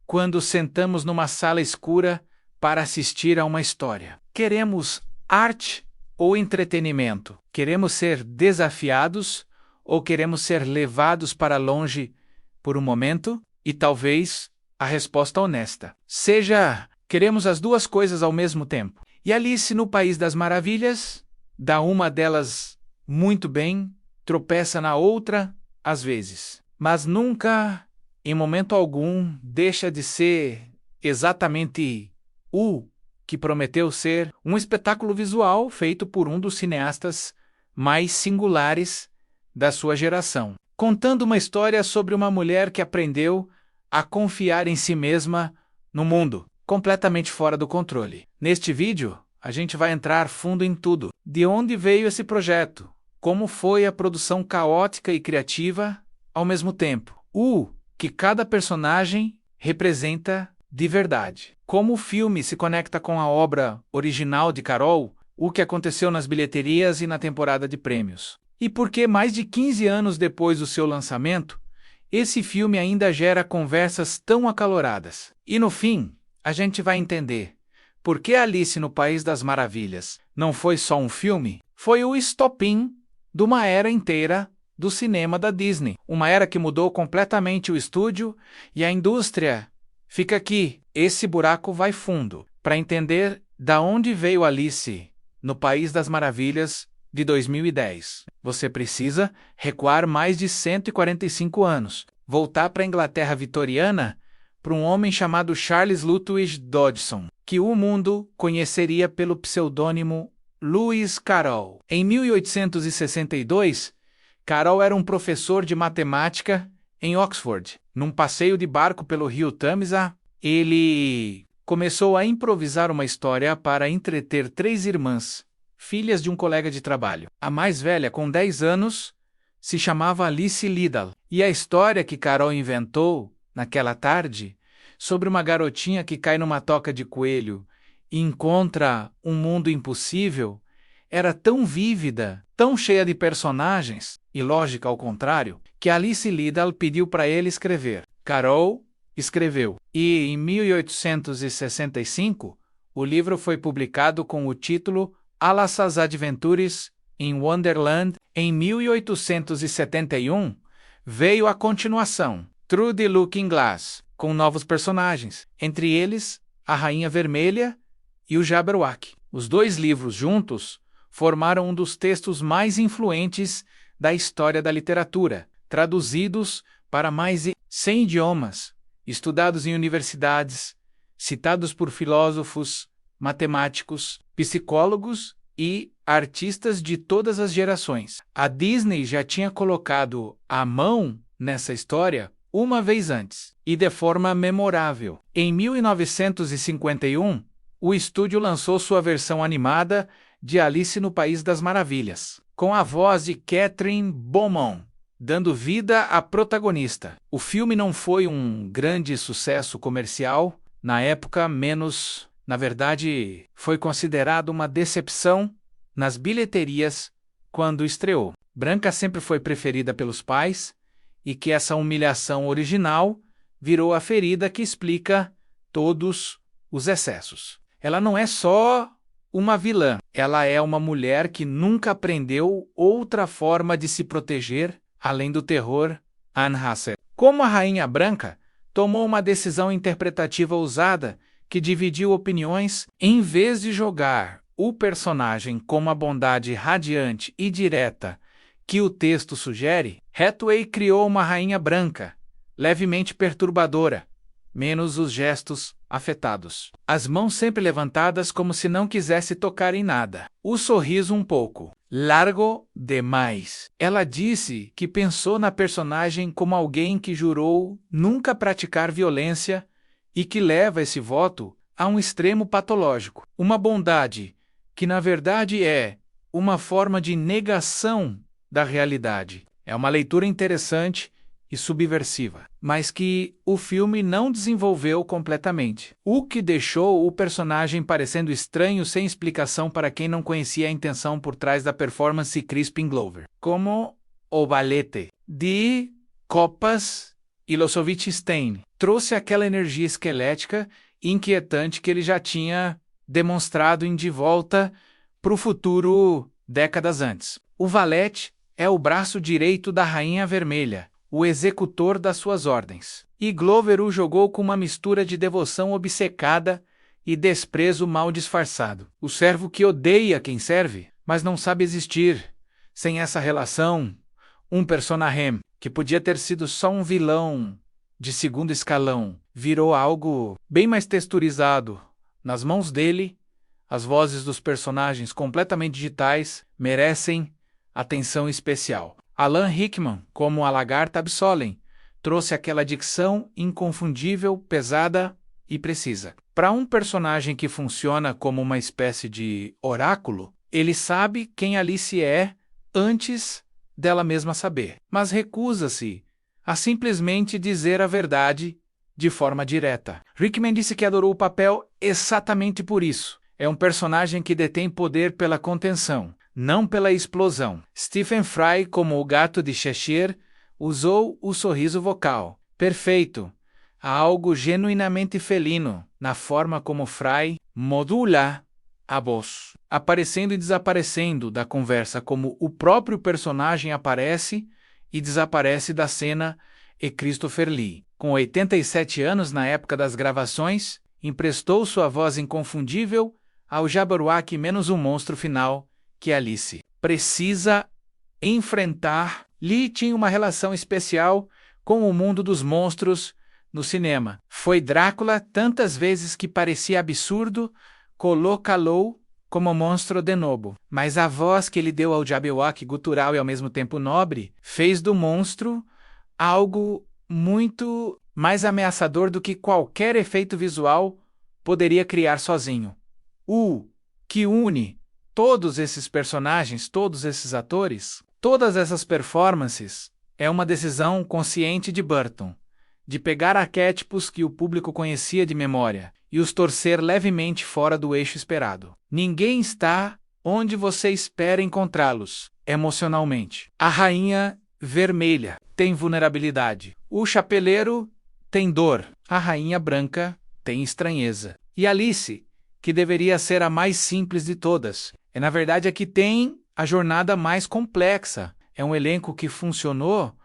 quando sentamos numa sala escura para assistir a uma história? Queremos arte ou entretenimento? Queremos ser desafiados ou queremos ser levados para longe por um momento? E talvez a resposta honesta seja: queremos as duas coisas ao mesmo tempo. E Alice no País das Maravilhas dá uma delas muito bem, tropeça na outra às vezes. Mas nunca, em momento algum, deixa de ser exatamente o que prometeu ser um espetáculo visual feito por um dos cineastas mais singulares da sua geração, contando uma história sobre uma mulher que aprendeu a confiar em si mesma no mundo, completamente fora do controle. Neste vídeo, a gente vai entrar fundo em tudo. De onde veio esse projeto? como foi a produção caótica e criativa ao mesmo tempo. O que cada personagem representa de verdade. Como o filme se conecta com a obra original de Carol, o que aconteceu nas bilheterias e na temporada de prêmios. E por que mais de 15 anos depois do seu lançamento, esse filme ainda gera conversas tão acaloradas. E no fim, a gente vai entender por que Alice no País das Maravilhas não foi só um filme, foi o estopim de uma era inteira do cinema da Disney. Uma era que mudou completamente o estúdio e a indústria. Fica aqui, esse buraco vai fundo. Para entender da onde veio Alice no País das Maravilhas de 2010, você precisa recuar mais de 145 anos, voltar para a Inglaterra vitoriana, para um homem chamado Charles Lutwidge Dodgson, que o mundo conheceria pelo pseudônimo Lewis Carroll. Em 1862, Carroll era um professor de matemática em Oxford. Num passeio de barco pelo rio Tamisa, ele começou a improvisar uma história para entreter 3 irmãs, filhas de um colega de trabalho. A mais velha, com 10 anos, se chamava Alice Liddell. E a história que Carroll inventou naquela tarde, sobre uma garotinha que cai numa toca de coelho e encontra um mundo impossível, era tão vívida, tão cheia de personagens, e lógica ao contrário, que Alice Liddell pediu para ele escrever. Carroll escreveu. E em 1865, o livro foi publicado com o título Alice's Adventures in Wonderland. Em 1871, veio a continuação, Through the Looking Glass, com novos personagens, entre eles a Rainha Vermelha e o Jabberwock. Os 2 livros juntos formaram um dos textos mais influentes da história da literatura, traduzidos para mais de 100 idiomas, estudados em universidades, citados por filósofos, matemáticos, psicólogos e artistas de todas as gerações. A Disney já tinha colocado a mão nessa história uma vez antes, e de forma memorável. Em 1951, o estúdio lançou sua versão animada de Alice no País das Maravilhas, com a voz de Catherine Beaumont, dando vida à protagonista. O filme não foi um grande sucesso comercial, na época menos, na verdade, foi considerado uma decepção nas bilheterias quando estreou. Branca sempre foi preferida pelos pais, e que essa humilhação original virou a ferida que explica todos os excessos. Ela não é só uma vilã, ela é uma mulher que nunca aprendeu outra forma de se proteger além do terror Anne Hathaway. Como a Rainha Branca, tomou uma decisão interpretativa ousada que dividiu opiniões. Em vez de jogar o personagem com a bondade radiante e direta que o texto sugere, Hathaway criou uma Rainha Branca, levemente perturbadora, menos os gestos afetados. As mãos sempre levantadas como se não quisesse tocar em nada. O sorriso um pouco largo demais. Ela disse que pensou na personagem como alguém que jurou nunca praticar violência e que leva esse voto a um extremo patológico. Uma bondade que, na verdade, é uma forma de negação da realidade. É uma leitura interessante e subversiva, mas que o filme não desenvolveu completamente, o que deixou o personagem parecendo estranho sem explicação para quem não conhecia a intenção por trás da performance Crispin Glover. Como o balete de Copas e Losovich Stein trouxe aquela energia esquelética e inquietante que ele já tinha demonstrado em De Volta para o Futuro décadas antes. O valete é o braço direito da Rainha Vermelha, o executor das suas ordens. E Glover o jogou com uma mistura de devoção obcecada e desprezo mal disfarçado. O servo que odeia quem serve, mas não sabe existir sem essa relação. Um personagem que podia ter sido só um vilão de segundo escalão, virou algo bem mais texturizado. Nas mãos dele, as vozes dos personagens completamente digitais merecem atenção especial. Alan Rickman, como a lagarta Absolem, trouxe aquela dicção inconfundível, pesada e precisa. Para um personagem que funciona como uma espécie de oráculo, ele sabe quem Alice é antes dela mesma saber, mas recusa-se a simplesmente dizer a verdade de forma direta. Rickman disse que adorou o papel exatamente por isso. É um personagem que detém poder pela contenção, não pela explosão. Stephen Fry, como o gato de Cheshire, usou o sorriso vocal perfeito. Há algo genuinamente felino na forma como Fry modula a voz, aparecendo e desaparecendo da conversa, como o próprio personagem aparece e desaparece da cena. E Christopher Lee, com 87 anos na época das gravações, emprestou sua voz inconfundível ao Jabberwock menos um monstro final que Alice precisa enfrentar. Lee tinha uma relação especial com o mundo dos monstros no cinema. Foi Drácula tantas vezes que parecia absurdo colocá-lo como monstro de novo. Mas a voz que ele deu ao Jabberwock, gutural e ao mesmo tempo nobre, fez do monstro algo muito mais ameaçador do que qualquer efeito visual poderia criar sozinho. O que une todos esses personagens, todos esses atores, todas essas performances, é uma decisão consciente de Burton, de pegar arquétipos que o público conhecia de memória e os torcer levemente fora do eixo esperado. Ninguém está onde você espera encontrá-los, emocionalmente. A Rainha Vermelha tem vulnerabilidade. O Chapeleiro tem dor. A Rainha Branca tem estranheza. E Alice, que deveria ser a mais simples de todas, na verdade a que tem a jornada mais complexa. É um elenco que funcionou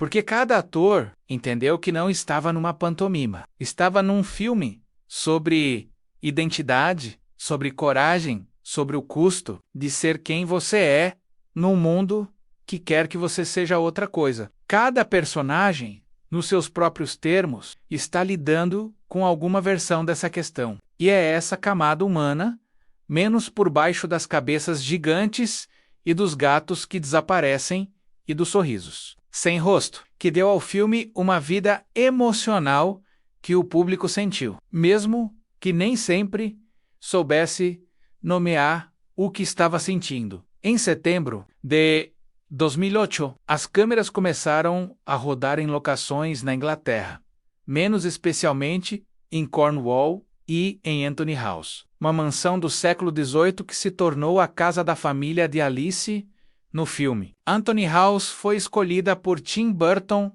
porque cada ator entendeu que não estava numa pantomima. Estava num filme sobre identidade, sobre coragem, sobre o custo de ser quem você é num mundo que quer que você seja outra coisa. Cada personagem, nos seus próprios termos, está lidando com alguma versão dessa questão. E é essa camada humana, menos por baixo das cabeças gigantes e dos gatos que desaparecem e dos sorrisos sem rosto, que deu ao filme uma vida emocional que o público sentiu, mesmo que nem sempre soubesse nomear o que estava sentindo. Em setembro de 2008, as câmeras começaram a rodar em locações na Inglaterra, menos especialmente em Cornwall e em Anthony House, uma mansão do século XVIII que se tornou a casa da família de Alice no filme. Anthony House foi escolhida por Tim Burton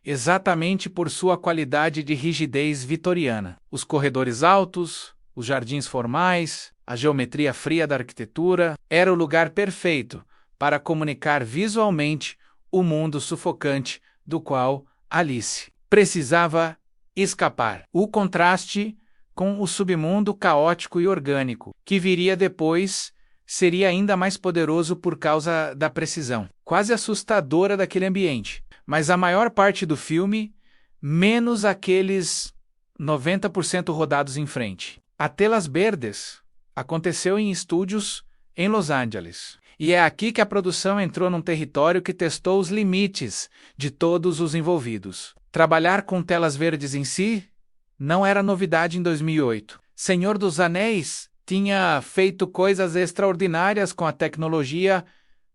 exatamente por sua qualidade de rigidez vitoriana. Os corredores altos, os jardins formais, a geometria fria da arquitetura, era o lugar perfeito para comunicar visualmente o mundo sufocante do qual Alice precisava escapar. O contraste com o submundo caótico e orgânico, que viria depois, seria ainda mais poderoso por causa da precisão quase assustadora daquele ambiente. Mas a maior parte do filme, menos aqueles 90% rodados em frente. A Telas Verdes aconteceu em estúdios em Los Angeles. E é aqui que a produção entrou num território que testou os limites de todos os envolvidos. Trabalhar com telas verdes em si não era novidade em 2008. Senhor dos Anéis tinha feito coisas extraordinárias com a tecnologia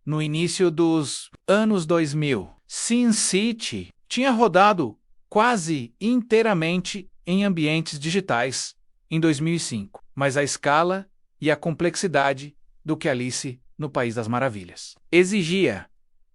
no início dos anos 2000. Sin City tinha rodado quase inteiramente em ambientes digitais em 2005, mas a escala e a complexidade do que Alice no País das Maravilhas exigia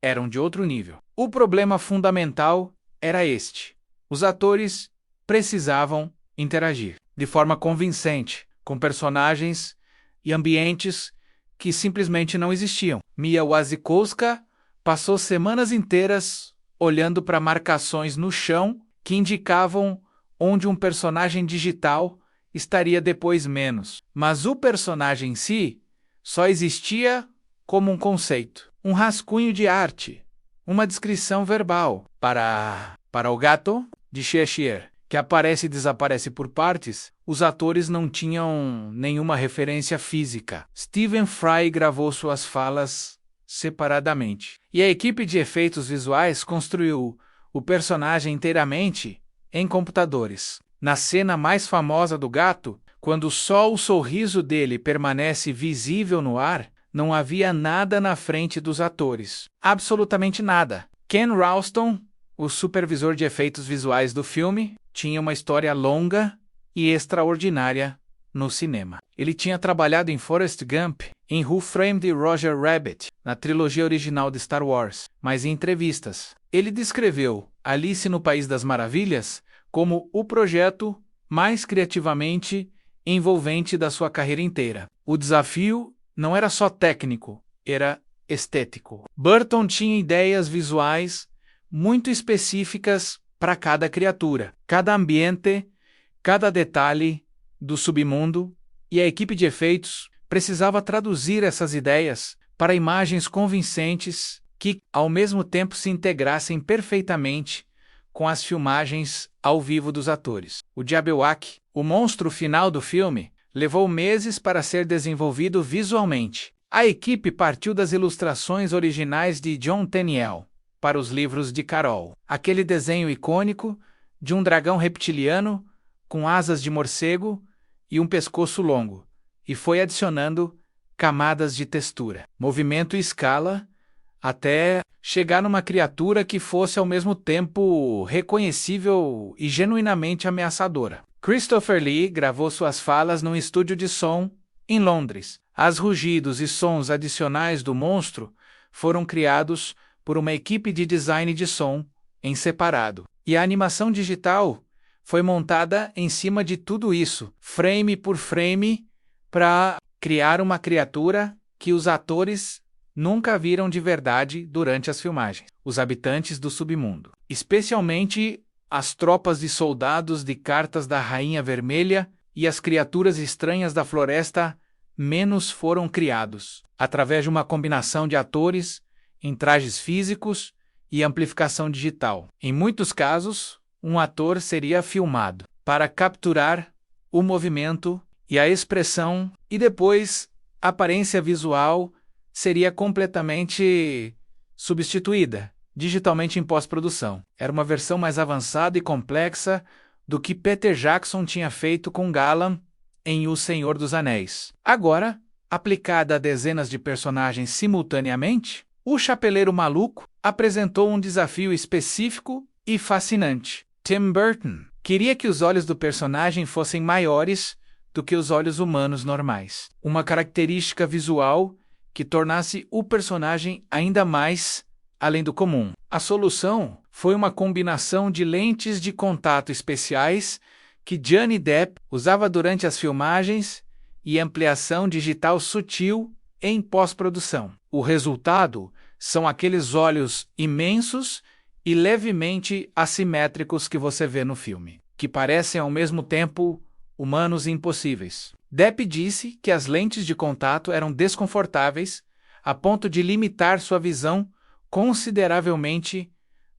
eram de outro nível. O problema fundamental era este: os atores precisavam interagir de forma convincente com personagens e ambientes que simplesmente não existiam. Mia Wasikowska passou semanas inteiras olhando para marcações no chão que indicavam onde um personagem digital estaria depois menos. Mas o personagem em si só existia como um conceito, um rascunho de arte, uma descrição verbal. Para o gato de Cheshire, que aparece e desaparece por partes, os atores não tinham nenhuma referência física. Stephen Fry gravou suas falas separadamente. E a equipe de efeitos visuais construiu o personagem inteiramente em computadores. Na cena mais famosa do gato, quando só o sorriso dele permanece visível no ar, não havia nada na frente dos atores. Absolutamente nada. Ken Ralston, o supervisor de efeitos visuais do filme, tinha uma história longa e extraordinária no cinema. Ele tinha trabalhado em Forrest Gump, em Who Framed Roger Rabbit, na trilogia original de Star Wars, mas em entrevistas. Ele descreveu Alice no País das Maravilhas como o projeto mais criativamente envolvente da sua carreira inteira. O desafio não era só técnico, era estético. Burton tinha ideias visuais muito específicas para cada criatura, cada ambiente, cada detalhe do submundo, e a equipe de efeitos precisava traduzir essas ideias para imagens convincentes que, ao mesmo tempo, se integrassem perfeitamente com as filmagens ao vivo dos atores. O Jabberwock, o monstro final do filme, levou meses para ser desenvolvido visualmente. A equipe partiu das ilustrações originais de John Tenniel para os livros de Carol, aquele desenho icônico de um dragão reptiliano com asas de morcego e um pescoço longo, e foi adicionando camadas de textura, movimento e escala, até chegar numa criatura que fosse ao mesmo tempo reconhecível e genuinamente ameaçadora. Christopher Lee gravou suas falas num estúdio de som em Londres. As rugidos e sons adicionais do monstro foram criados por uma equipe de design de som em separado. E a animação digital foi montada em cima de tudo isso, frame por frame, para criar uma criatura que os atores nunca viram de verdade durante as filmagens. Os habitantes do submundo, especialmente as tropas de soldados de cartas da Rainha Vermelha e as criaturas estranhas da floresta, menos foram criados, através de uma combinação de atores em trajes físicos e amplificação digital. Em muitos casos, um ator seria filmado para capturar o movimento e a expressão, e depois a aparência visual seria completamente substituída digitalmente em pós-produção. Era uma versão mais avançada e complexa do que Peter Jackson tinha feito com Galan em O Senhor dos Anéis. Agora, aplicada a dezenas de personagens simultaneamente, o Chapeleiro Maluco apresentou um desafio específico e fascinante. Tim Burton queria que os olhos do personagem fossem maiores do que os olhos humanos normais. Uma característica visual que tornasse o personagem ainda mais além do comum. A solução foi uma combinação de lentes de contato especiais que Johnny Depp usava durante as filmagens e ampliação digital sutil em pós-produção. O resultado são aqueles olhos imensos e levemente assimétricos que você vê no filme, que parecem ao mesmo tempo humanos e impossíveis. Depp disse que as lentes de contato eram desconfortáveis a ponto de limitar sua visão consideravelmente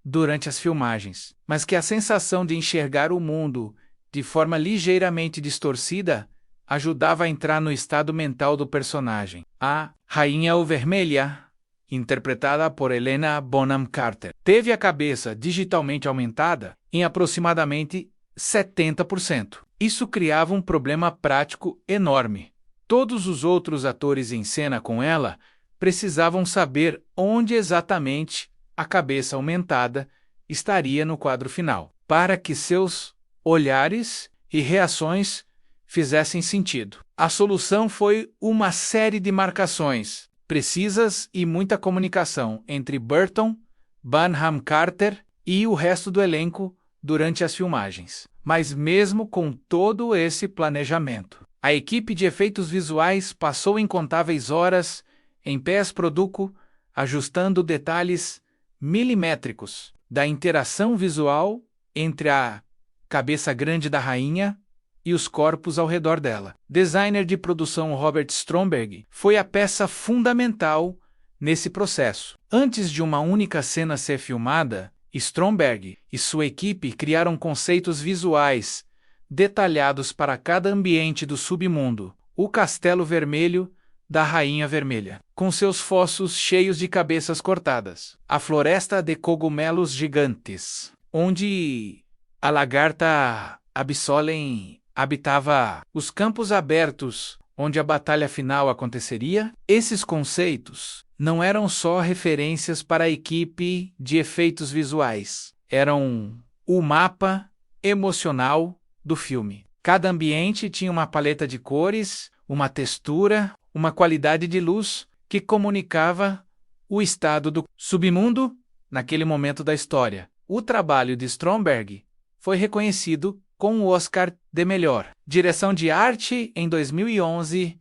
durante as filmagens, mas que a sensação de enxergar o mundo de forma ligeiramente distorcida ajudava a entrar no estado mental do personagem. A Rainha Vermelha, interpretada por Helena Bonham Carter, teve a cabeça digitalmente aumentada em aproximadamente 70%. Isso criava um problema prático enorme. Todos os outros atores em cena com ela precisavam saber onde exatamente a cabeça aumentada estaria no quadro final, para que seus olhares e reações fizessem sentido. A solução foi uma série de marcações precisas e muita comunicação entre Burton, Bonham Carter e o resto do elenco durante as filmagens. Mas mesmo com todo esse planejamento, a equipe de efeitos visuais passou incontáveis horas em pós-produção, ajustando detalhes milimétricos da interação visual entre a cabeça grande da rainha e os corpos ao redor dela. Designer de produção Robert Stromberg foi a peça fundamental nesse processo. Antes de uma única cena ser filmada, Stromberg e sua equipe criaram conceitos visuais detalhados para cada ambiente do submundo. O Castelo Vermelho da Rainha Vermelha, com seus fossos cheios de cabeças cortadas. A Floresta de Cogumelos Gigantes, onde a lagarta Absolem habitava. Os campos abertos, onde a batalha final aconteceria. Esses conceitos não eram só referências para a equipe de efeitos visuais, eram o mapa emocional do filme. Cada ambiente tinha uma paleta de cores, uma textura, uma qualidade de luz que comunicava o estado do submundo naquele momento da história. O trabalho de Stromberg foi reconhecido com o Oscar de melhor direção de arte em 2011,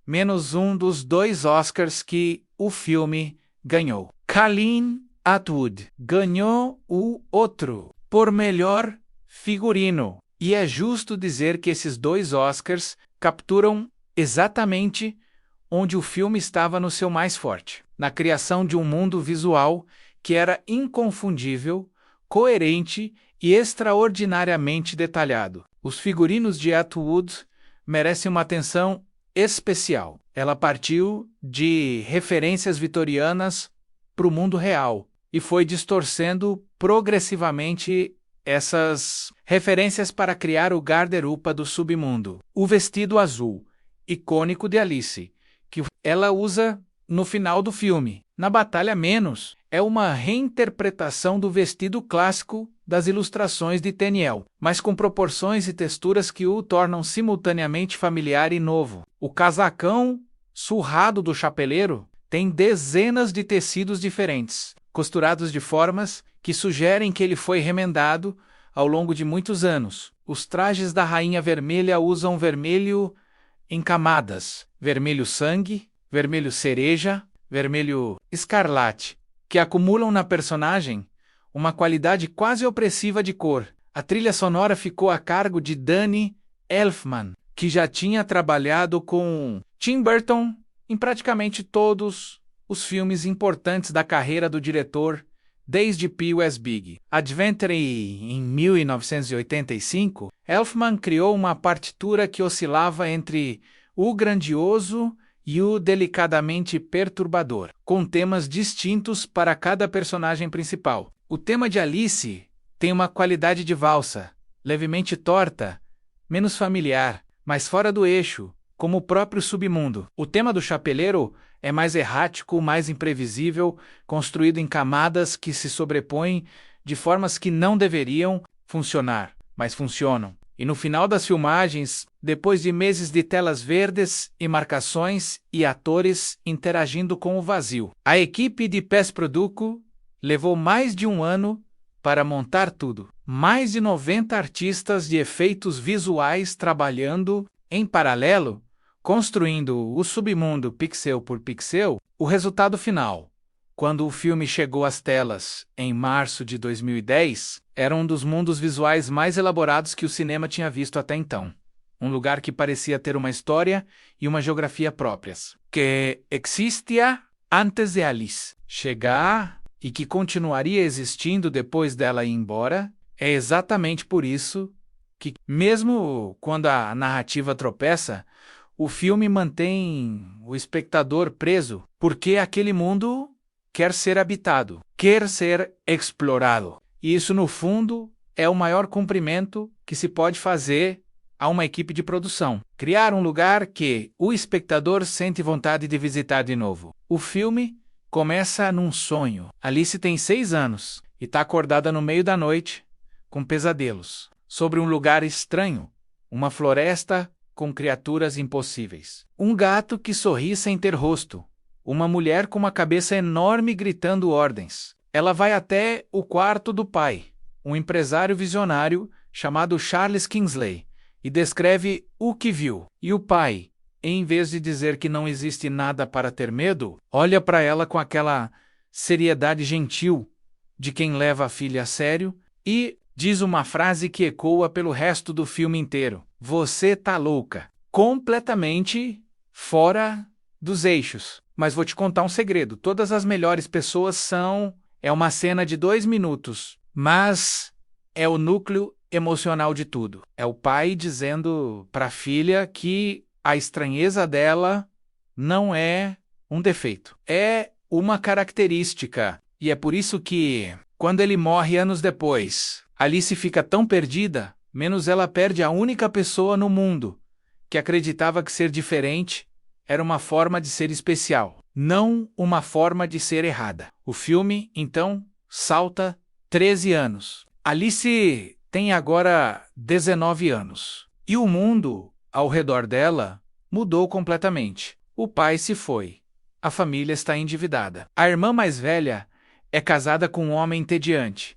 menos um dos 2 Oscars que o filme ganhou. Colleen Atwood ganhou o outro por melhor figurino. E é justo dizer que esses 2 Oscars capturam exatamente onde o filme estava no seu mais forte, na criação de um mundo visual que era inconfundível, coerente e extraordinariamente detalhado. Os figurinos de Atwood merecem uma atenção especial. Ela partiu de referências vitorianas para o mundo real e foi distorcendo progressivamente essas referências para criar o guarda-roupa do submundo. O vestido azul, icônico de Alice, que ela usa no final do filme. Na Batalha Menos, é uma reinterpretação do vestido clássico das ilustrações de Tenniel, mas com proporções e texturas que o tornam simultaneamente familiar e novo. O casacão surrado do chapeleiro tem dezenas de tecidos diferentes, costurados de formas que sugerem que ele foi remendado ao longo de muitos anos. Os trajes da Rainha Vermelha usam vermelho em camadas, vermelho sangue, vermelho cereja, vermelho escarlate, que acumulam na personagem uma qualidade quase opressiva de cor. A trilha sonora ficou a cargo de Danny Elfman, que já tinha trabalhado com Tim Burton em praticamente todos os filmes importantes da carreira do diretor, desde Pee Wee's Big Adventure em 1985. Elfman criou uma partitura que oscilava entre o grandioso e o delicadamente perturbador, com temas distintos para cada personagem principal. O tema de Alice tem uma qualidade de valsa, levemente torta, menos familiar, mas fora do eixo, como o próprio submundo. O tema do chapeleiro é mais errático, mais imprevisível, construído em camadas que se sobrepõem de formas que não deveriam funcionar, mas funcionam. E no final das filmagens, depois de meses de telas verdes e marcações e atores interagindo com o vazio, a equipe de pós-produção levou mais de um ano para montar tudo. Mais de 90 artistas de efeitos visuais trabalhando em paralelo, construindo o submundo pixel por pixel. O resultado final, quando o filme chegou às telas em março de 2010, era um dos mundos visuais mais elaborados que o cinema tinha visto até então. Um lugar que parecia ter uma história e uma geografia próprias, que existia antes de Alice chegar e que continuaria existindo depois dela ir embora. É exatamente por isso que, mesmo quando a narrativa tropeça, o filme mantém o espectador preso, porque aquele mundo quer ser habitado, quer ser explorado. E isso, no fundo, é o maior cumprimento que se pode fazer a uma equipe de produção. Criar um lugar que o espectador sente vontade de visitar de novo. O filme começa num sonho. Alice tem 6 anos e está acordada no meio da noite com pesadelos sobre um lugar estranho, uma floresta com criaturas impossíveis. Um gato que sorri sem ter rosto. Uma mulher com uma cabeça enorme gritando ordens. Ela vai até o quarto do pai, um empresário visionário chamado Charles Kingsley, e descreve o que viu. E o pai, em vez de dizer que não existe nada para ter medo, olha para ela com aquela seriedade gentil de quem leva a filha a sério e diz uma frase que ecoa pelo resto do filme inteiro. Você tá louca. Completamente fora dos eixos. Mas vou te contar um segredo. Todas as melhores pessoas são... É uma cena de 2 minutos, mas é o núcleo emocional de tudo. É o pai dizendo para a filha que a estranheza dela não é um defeito. É uma característica. E é por isso que, quando ele morre anos depois, Alice fica tão perdida, menos ela perde a única pessoa no mundo que acreditava que ser diferente era uma forma de ser especial, não uma forma de ser errada. O filme, então, salta 13 anos. Alice tem agora 19 anos. E o mundo ao redor dela mudou completamente. O pai se foi. A família está endividada. A irmã mais velha é casada com um homem entediante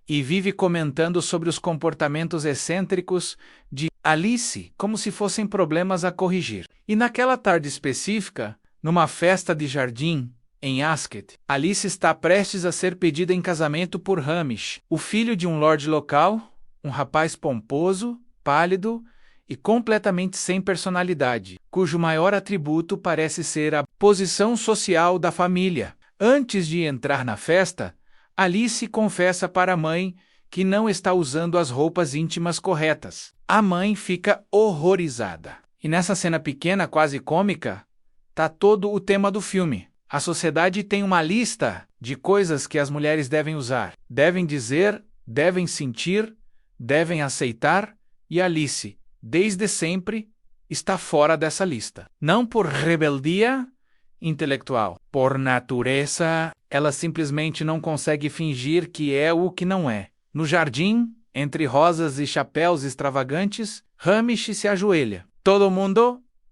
e vive comentando sobre os comportamentos excêntricos de Alice como se fossem problemas a corrigir. E naquela tarde específica, numa festa de jardim em Ascot, Alice está prestes a ser pedida em casamento por Hamish, o filho de um lord local, um rapaz pomposo, pálido e completamente sem personalidade, cujo maior atributo parece ser a posição social da família. Antes de entrar na festa, Alice confessa para a mãe que não está usando as roupas íntimas corretas. A mãe fica horrorizada. E nessa cena pequena, quase cômica, tá todo o tema do filme. A sociedade tem uma lista de coisas que as mulheres devem usar, devem dizer, devem sentir, devem aceitar, e Alice, desde sempre, está fora dessa lista. Não por rebeldia intelectual, por natureza, ela simplesmente não consegue fingir que é o que não é. No jardim, entre rosas e chapéus extravagantes, Hamish se ajoelha.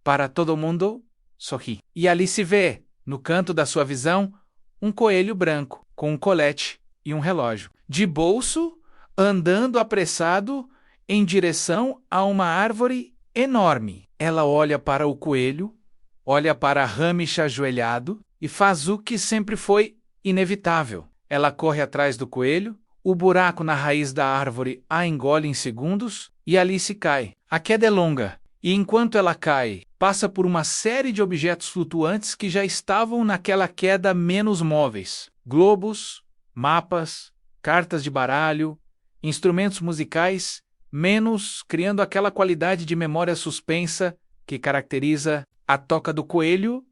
Para todo mundo, sorri. E Alice vê, no canto da sua visão, um coelho branco, com um colete e um relógio. De bolso, andando apressado em direção a uma árvore enorme. Ela olha para o coelho, olha para Hamish ajoelhado e faz o que sempre foi inevitável. Ela corre atrás do coelho, o buraco na raiz da árvore a engole em segundos e Alice cai. A queda é longa e enquanto ela cai, passa por uma série de objetos flutuantes que já estavam naquela queda menos móveis. Globos, mapas, cartas de baralho, instrumentos musicais, menos criando aquela qualidade de memória suspensa que caracteriza a toca do coelho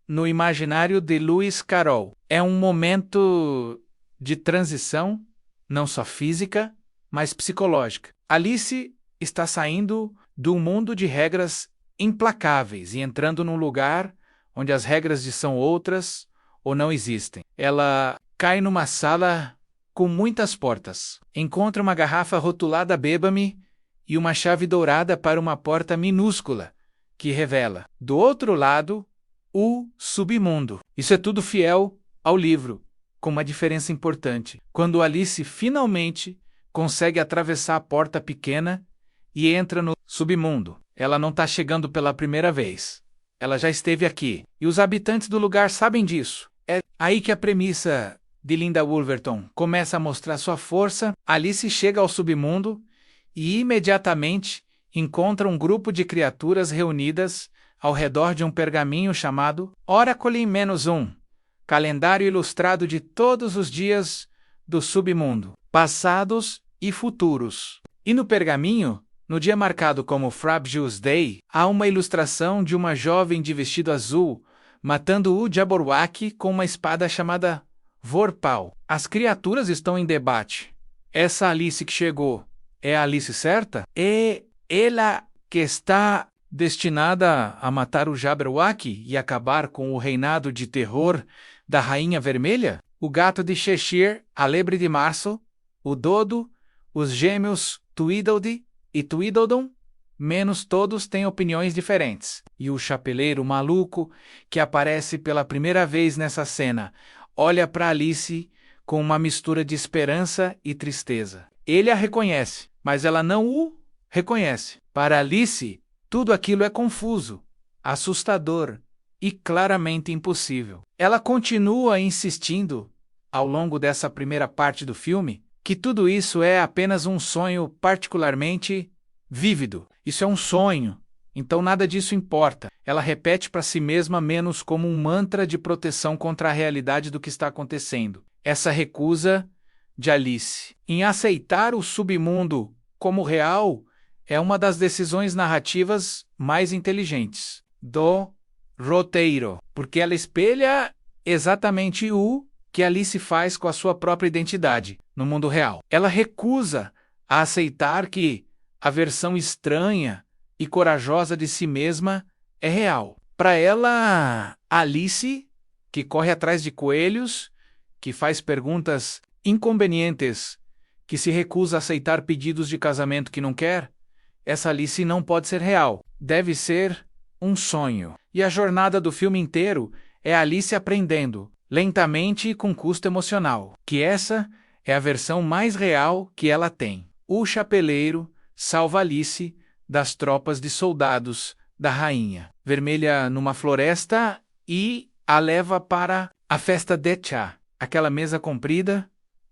no imaginário de Lewis Carroll. É um momento de transição, não só física, mas psicológica. Alice está saindo do mundo de regras implacáveis e entrando num lugar onde as regras são outras ou não existem. Ela cai numa sala com muitas portas. Encontra uma garrafa rotulada Beba-me e uma chave dourada para uma porta minúscula que revela, do outro lado, o submundo. Isso é tudo fiel ao livro, com uma diferença importante. Quando Alice finalmente consegue atravessar a porta pequena e entra no submundo, ela não está chegando pela primeira vez. Ela já esteve aqui. E os habitantes do lugar sabem disso. É aí que a premissa de Linda Woolverton começa a mostrar sua força. Alice chega ao submundo e imediatamente encontra um grupo de criaturas reunidas ao redor de um pergaminho chamado Oracle-1, calendário ilustrado de todos os dias do submundo, passados e futuros. E no pergaminho, no dia marcado como Frabjous Day, há uma ilustração de uma jovem de vestido azul matando o Jabberwock com uma espada chamada Vorpal. As criaturas estão em debate. Essa Alice que chegou é a Alice certa? É ela que está destinada a matar o Jabberwock e acabar com o reinado de terror da Rainha Vermelha? O gato de Cheshire, a lebre de março, o dodo, os gêmeos Tweedledee e Tweedledum, menos todos têm opiniões diferentes. E o chapeleiro maluco, que aparece pela primeira vez nessa cena, olha para Alice com uma mistura de esperança e tristeza. Ele a reconhece, mas ela não o reconhece. Para Alice, tudo aquilo é confuso, assustador e claramente impossível. Ela continua insistindo, ao longo dessa primeira parte do filme, que tudo isso é apenas um sonho particularmente vívido. Isso é um sonho, então nada disso importa. Ela repete para si mesma menos como um mantra de proteção contra a realidade do que está acontecendo. Essa recusa de Alice em aceitar o submundo como real é uma das decisões narrativas mais inteligentes do roteiro, porque ela espelha exatamente o que Alice faz com a sua própria identidade no mundo real. Ela recusa a aceitar que a versão estranha e corajosa de si mesma é real. Para ela, Alice, que corre atrás de coelhos, que faz perguntas inconvenientes, que se recusa a aceitar pedidos de casamento que não quer, essa Alice não pode ser real. Deve ser um sonho. E a jornada do filme inteiro é Alice aprendendo, lentamente e com custo emocional, que essa é a versão mais real que ela tem. O chapeleiro salva Alice das tropas de soldados da Rainha Vermelha numa floresta e a leva para a festa de chá, aquela mesa comprida,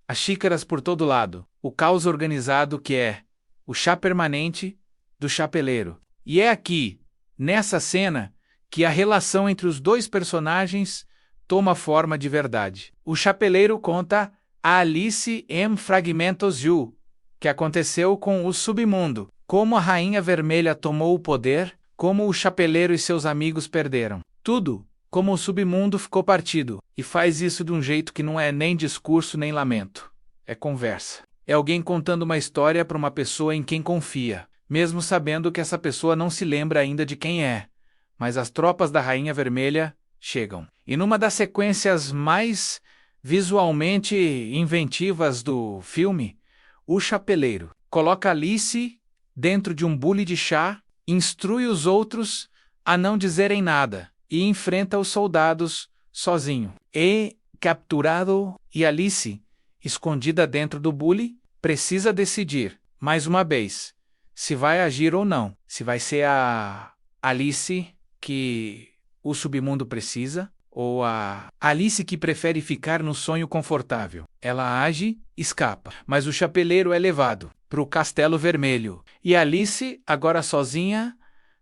as xícaras por todo lado, o caos organizado que é o chá permanente do chapeleiro. E é aqui, nessa cena, que a relação entre os dois personagens toma forma de verdade. O chapeleiro conta a Alice em Fragmentos U, que aconteceu com o submundo, como a Rainha Vermelha tomou o poder, como o chapeleiro e seus amigos perderam. Tudo, como o submundo ficou partido, e faz isso de um jeito que não é nem discurso nem lamento. É conversa. É alguém contando uma história para uma pessoa em quem confia, mesmo sabendo que essa pessoa não se lembra ainda de quem é. Mas as tropas da Rainha Vermelha chegam. E numa das sequências mais visualmente inventivas do filme, o chapeleiro coloca Alice dentro de um bule de chá, instrui os outros a não dizerem nada e enfrenta os soldados sozinho. É capturado e Alice, escondida dentro do bule, precisa decidir, mais uma vez, se vai agir ou não. Se vai ser a Alice que o submundo precisa, ou a Alice que prefere ficar no sonho confortável. Ela age, escapa, mas o chapeleiro é levado para o Castelo Vermelho. E Alice, agora sozinha,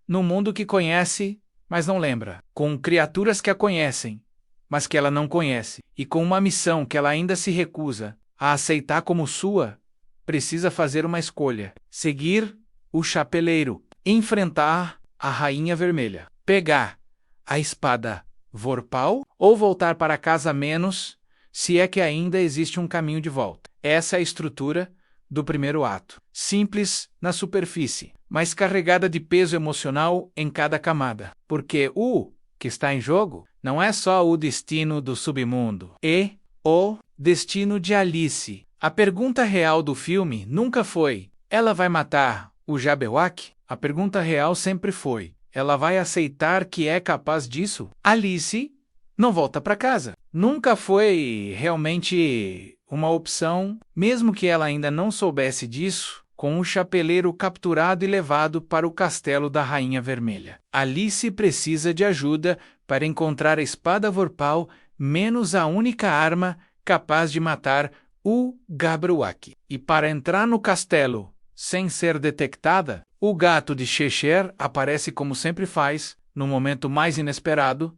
no mundo que conhece, mas não lembra, com criaturas que a conhecem, mas que ela não conhece, e com uma missão que ela ainda se recusa a aceitar como sua, precisa fazer uma escolha: seguir o chapeleiro, enfrentar a Rainha Vermelha, pegar a espada Vorpal ou voltar para casa menos, se é que ainda existe um caminho de volta. Essa é a estrutura do primeiro ato. Simples na superfície, mas carregada de peso emocional em cada camada. Porque o que está em jogo não é só o destino do submundo, é o destino de Alice. A pergunta real do filme nunca foi: ela vai matar o Jabberwock? A pergunta real sempre foi: ela vai aceitar que é capaz disso? Alice não volta para casa. Nunca foi realmente uma opção, mesmo que ela ainda não soubesse disso, com o chapeleiro capturado e levado para o castelo da Rainha Vermelha. Alice precisa de ajuda para encontrar a espada Vorpal, menos a única arma capaz de matar o Jabberwock. E para entrar no castelo sem ser detectada, o gato de Cheshire aparece como sempre faz, no momento mais inesperado,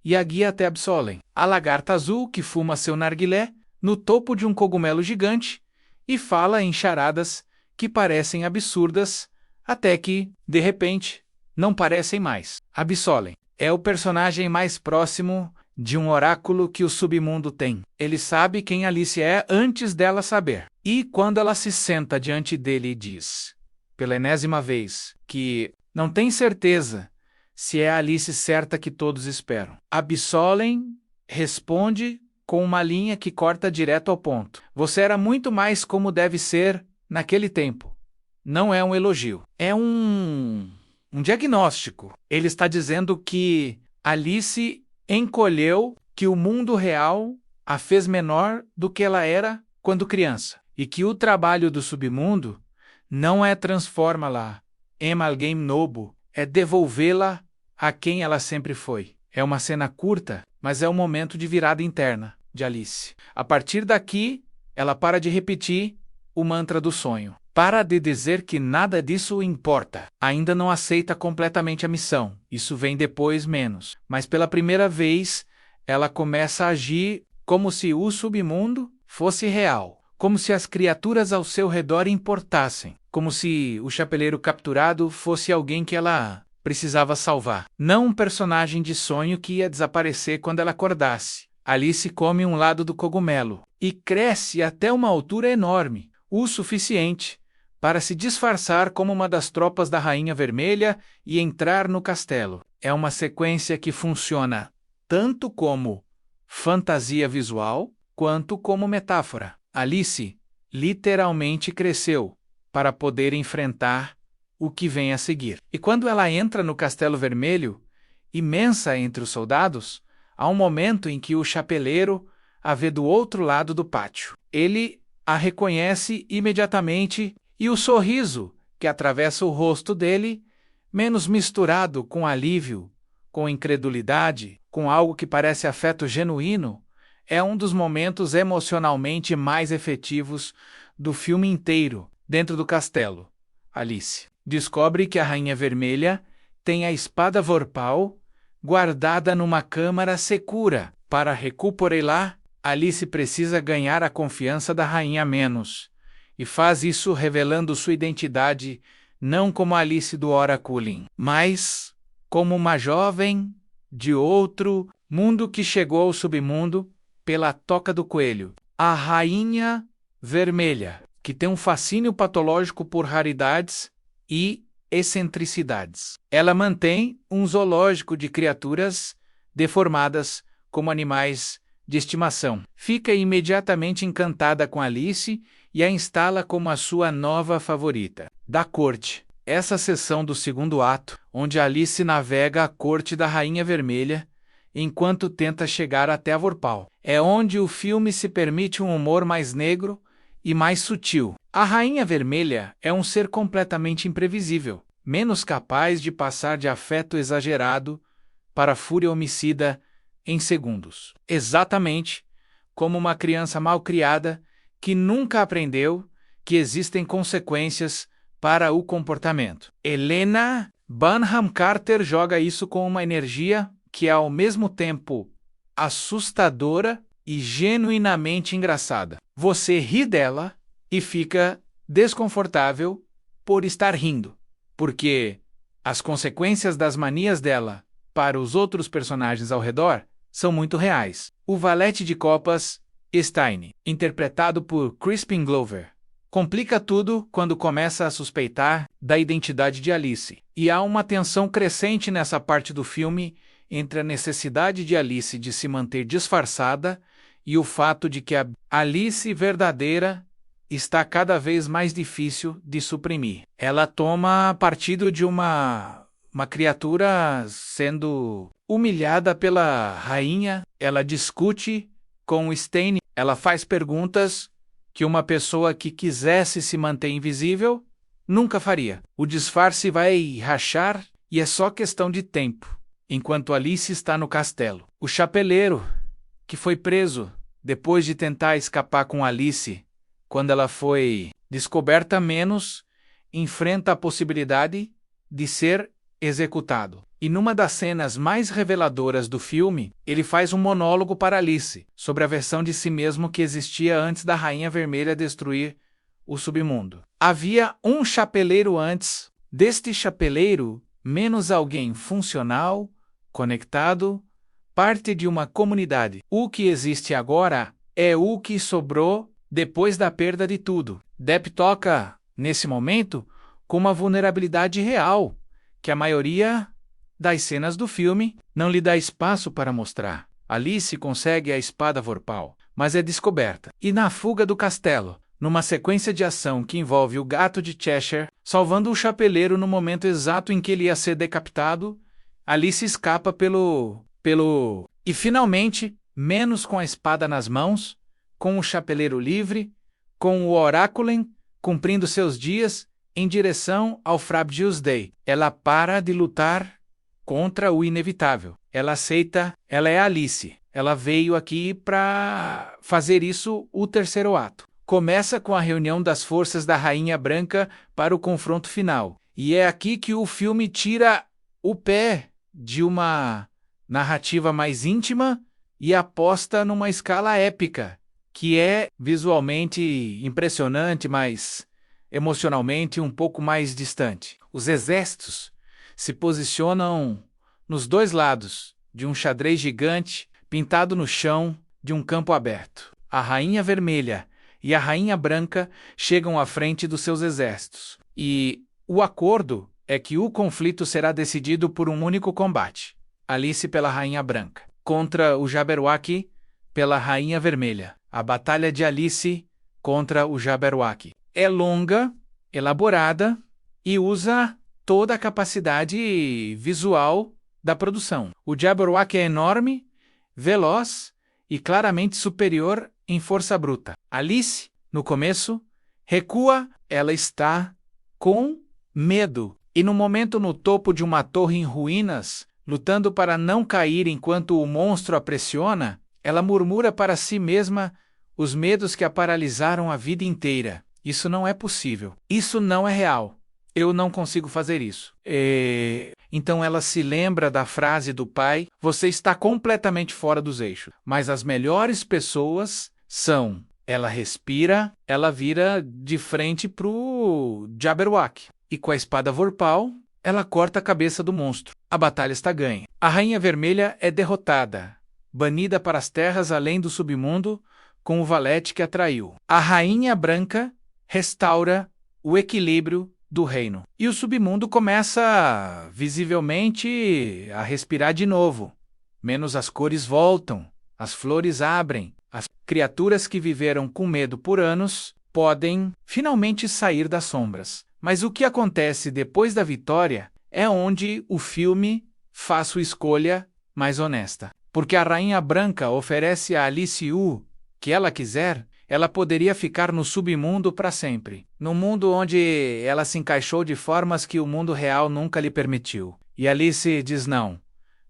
e a guia até Absolem. A lagarta azul que fuma seu narguilé no topo de um cogumelo gigante e fala em charadas que parecem absurdas, até que, de repente, não parecem mais. Absolem é o personagem mais próximo de um oráculo que o submundo tem. Ele sabe quem Alice é antes dela saber. E quando ela se senta diante dele e diz, pela enésima vez, que não tem certeza se é a Alice certa que todos esperam, Absolem responde com uma linha que corta direto ao ponto. Você era muito mais como deve ser naquele tempo. Não é um elogio. É um diagnóstico. Ele está dizendo que Alice encolheu, que o mundo real a fez menor do que ela era quando criança. E que o trabalho do submundo não é transformá-la em alguém novo, é devolvê-la a quem ela sempre foi. É uma cena curta, mas é um momento de virada interna de Alice. A partir daqui, ela para de repetir o mantra do sonho. Para de dizer que nada disso importa. Ainda não aceita completamente a missão. Isso vem depois menos. Mas pela primeira vez, ela começa a agir como se o submundo fosse real. Como se as criaturas ao seu redor importassem. Como se o chapeleiro capturado fosse alguém que ela precisava salvar. Não um personagem de sonho que ia desaparecer quando ela acordasse. Alice come um lado do cogumelo e cresce até uma altura enorme, o suficiente para se disfarçar como uma das tropas da Rainha Vermelha e entrar no castelo. É uma sequência que funciona tanto como fantasia visual quanto como metáfora. Alice literalmente cresceu para poder enfrentar o que vem a seguir. E quando ela entra no Castelo Vermelho, imensa entre os soldados, há um momento em que o chapeleiro a vê do outro lado do pátio. Ele a reconhece imediatamente e o sorriso que atravessa o rosto dele, menos misturado com alívio, com incredulidade, com algo que parece afeto genuíno, é um dos momentos emocionalmente mais efetivos do filme inteiro, dentro do castelo. Alice descobre que a Rainha Vermelha tem a espada Vorpal guardada numa câmara secura. Para recuperá-la, Alice precisa ganhar a confiança da Rainha Menos, e faz isso revelando sua identidade não como Alice do Oraculin, mas como uma jovem de outro mundo que chegou ao submundo pela Toca do Coelho. A Rainha Vermelha, que tem um fascínio patológico por raridades e excentricidades. Ela mantém um zoológico de criaturas deformadas como animais de estimação. Fica imediatamente encantada com Alice e a instala como a sua nova favorita. Da corte. Essa seção do segundo ato, onde Alice navega a corte da Rainha Vermelha, enquanto tenta chegar até a Vorpal. É onde o filme se permite um humor mais negro e mais sutil. A Rainha Vermelha é um ser completamente imprevisível, menos capaz de passar de afeto exagerado para fúria homicida em segundos. Exatamente como uma criança mal-criada que nunca aprendeu que existem consequências para o comportamento. Helena Bonham Carter joga isso com uma energia que é ao mesmo tempo assustadora e genuinamente engraçada. Você ri dela e fica desconfortável por estar rindo, porque as consequências das manias dela para os outros personagens ao redor são muito reais. O valete de copas, Stein, interpretado por Crispin Glover, complica tudo quando começa a suspeitar da identidade de Alice. E há uma tensão crescente nessa parte do filme entre a necessidade de Alice de se manter disfarçada e o fato de que a Alice verdadeira está cada vez mais difícil de suprimir. Ela toma partido de uma criatura sendo humilhada pela rainha, ela discute com Stein, ela faz perguntas que uma pessoa que quisesse se manter invisível nunca faria. O disfarce vai rachar e é só questão de tempo, enquanto Alice está no castelo. O chapeleiro, que foi preso depois de tentar escapar com Alice quando ela foi descoberta menos, enfrenta a possibilidade de ser executado. E numa das cenas mais reveladoras do filme, ele faz um monólogo para Alice sobre a versão de si mesmo que existia antes da Rainha Vermelha destruir o submundo. Havia um chapeleiro antes. Deste chapeleiro, menos alguém funcional, conectado, parte de uma comunidade. O que existe agora é o que sobrou depois da perda de tudo. Depp toca, nesse momento, com uma vulnerabilidade real, que a maioria das cenas do filme não lhe dá espaço para mostrar. Alice consegue a espada Vorpal, mas é descoberta. E na fuga do castelo, numa sequência de ação que envolve o gato de Cheshire salvando o chapeleiro no momento exato em que ele ia ser decapitado, Alice escapa E finalmente, menos com a espada nas mãos, com o chapeleiro livre, com o Oraculin cumprindo seus dias em direção ao Frabjous Day. Ela para de lutar contra o inevitável. Ela aceita, ela é Alice. Ela veio aqui para fazer isso o terceiro ato. Começa com a reunião das forças da Rainha Branca para o confronto final. E é aqui que o filme tira o pé de uma narrativa mais íntima e aposta numa escala épica, que é visualmente impressionante, mas emocionalmente um pouco mais distante. Os exércitos se posicionam nos dois lados de um xadrez gigante pintado no chão de um campo aberto. A Rainha Vermelha e a Rainha Branca chegam à frente dos seus exércitos. E o acordo é que o conflito será decidido por um único combate. Alice pela Rainha Branca, contra o Jabberwock pela Rainha Vermelha. A Batalha de Alice contra o Jabberwock é longa, elaborada e usa toda a capacidade visual da produção. O Jabberwock é enorme, veloz e claramente superior em força bruta. Alice, no começo, recua, ela está com medo. E no momento no topo de uma torre em ruínas, lutando para não cair enquanto o monstro a pressiona, ela murmura para si mesma os medos que a paralisaram a vida inteira. Isso não é possível. Isso não é real. Eu não consigo fazer isso. Então ela se lembra da frase do pai: você está completamente fora dos eixos. Mas as melhores pessoas são... Ela respira, ela vira de frente pro Jabberwock. E com a espada Vorpal, ela corta a cabeça do monstro. A batalha está ganha. A Rainha Vermelha é derrotada, banida para as terras além do submundo, com o valete que a traiu. A Rainha Branca restaura o equilíbrio do reino. E o submundo começa, visivelmente, a respirar de novo. Menos as cores voltam, as flores abrem. As criaturas que viveram com medo por anos podem finalmente sair das sombras. Mas o que acontece depois da vitória é onde o filme faz sua escolha mais honesta. Porque a Rainha Branca oferece a Alice o que ela quiser, ela poderia ficar no submundo para sempre. No mundo onde ela se encaixou de formas que o mundo real nunca lhe permitiu. E Alice diz não.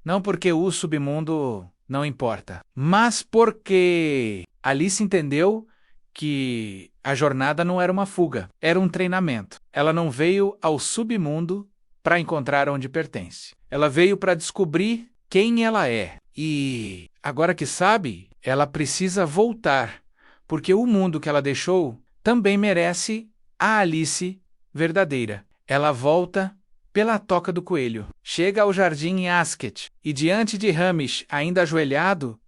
Não porque o submundo não importa, mas porque Alice entendeu que a jornada não era uma fuga, era um treinamento. Ela não veio ao submundo para encontrar onde pertence. Ela veio para descobrir quem ela é. E agora que sabe, ela precisa voltar, porque o mundo que ela deixou também merece a Alice verdadeira. Ela volta pela toca do coelho. Chega ao jardim em Asket, e diante de Hamish, ainda ajoelhado,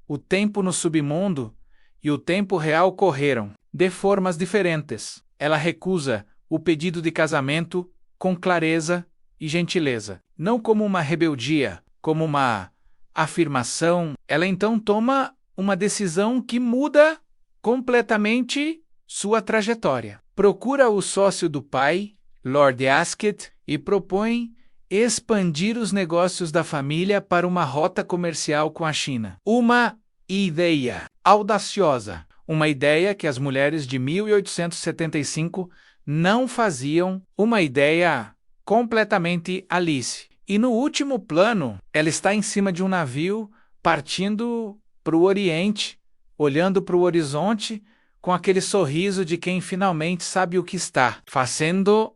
o tempo no submundo e o tempo real correram, de formas diferentes. Ela recusa o pedido de casamento com clareza e gentileza. Não como uma rebeldia, como uma afirmação. Ela então toma uma decisão que muda completamente sua trajetória. Procura o sócio do pai, Lord Asket, e propõe expandir os negócios da família para uma rota comercial com a China. Uma ideia audaciosa, uma ideia que as mulheres de 1875 não faziam, uma ideia completamente Alice. E no último plano, ela está em cima de um navio partindo para o Oriente, olhando para o horizonte com aquele sorriso de quem finalmente sabe o que está fazendo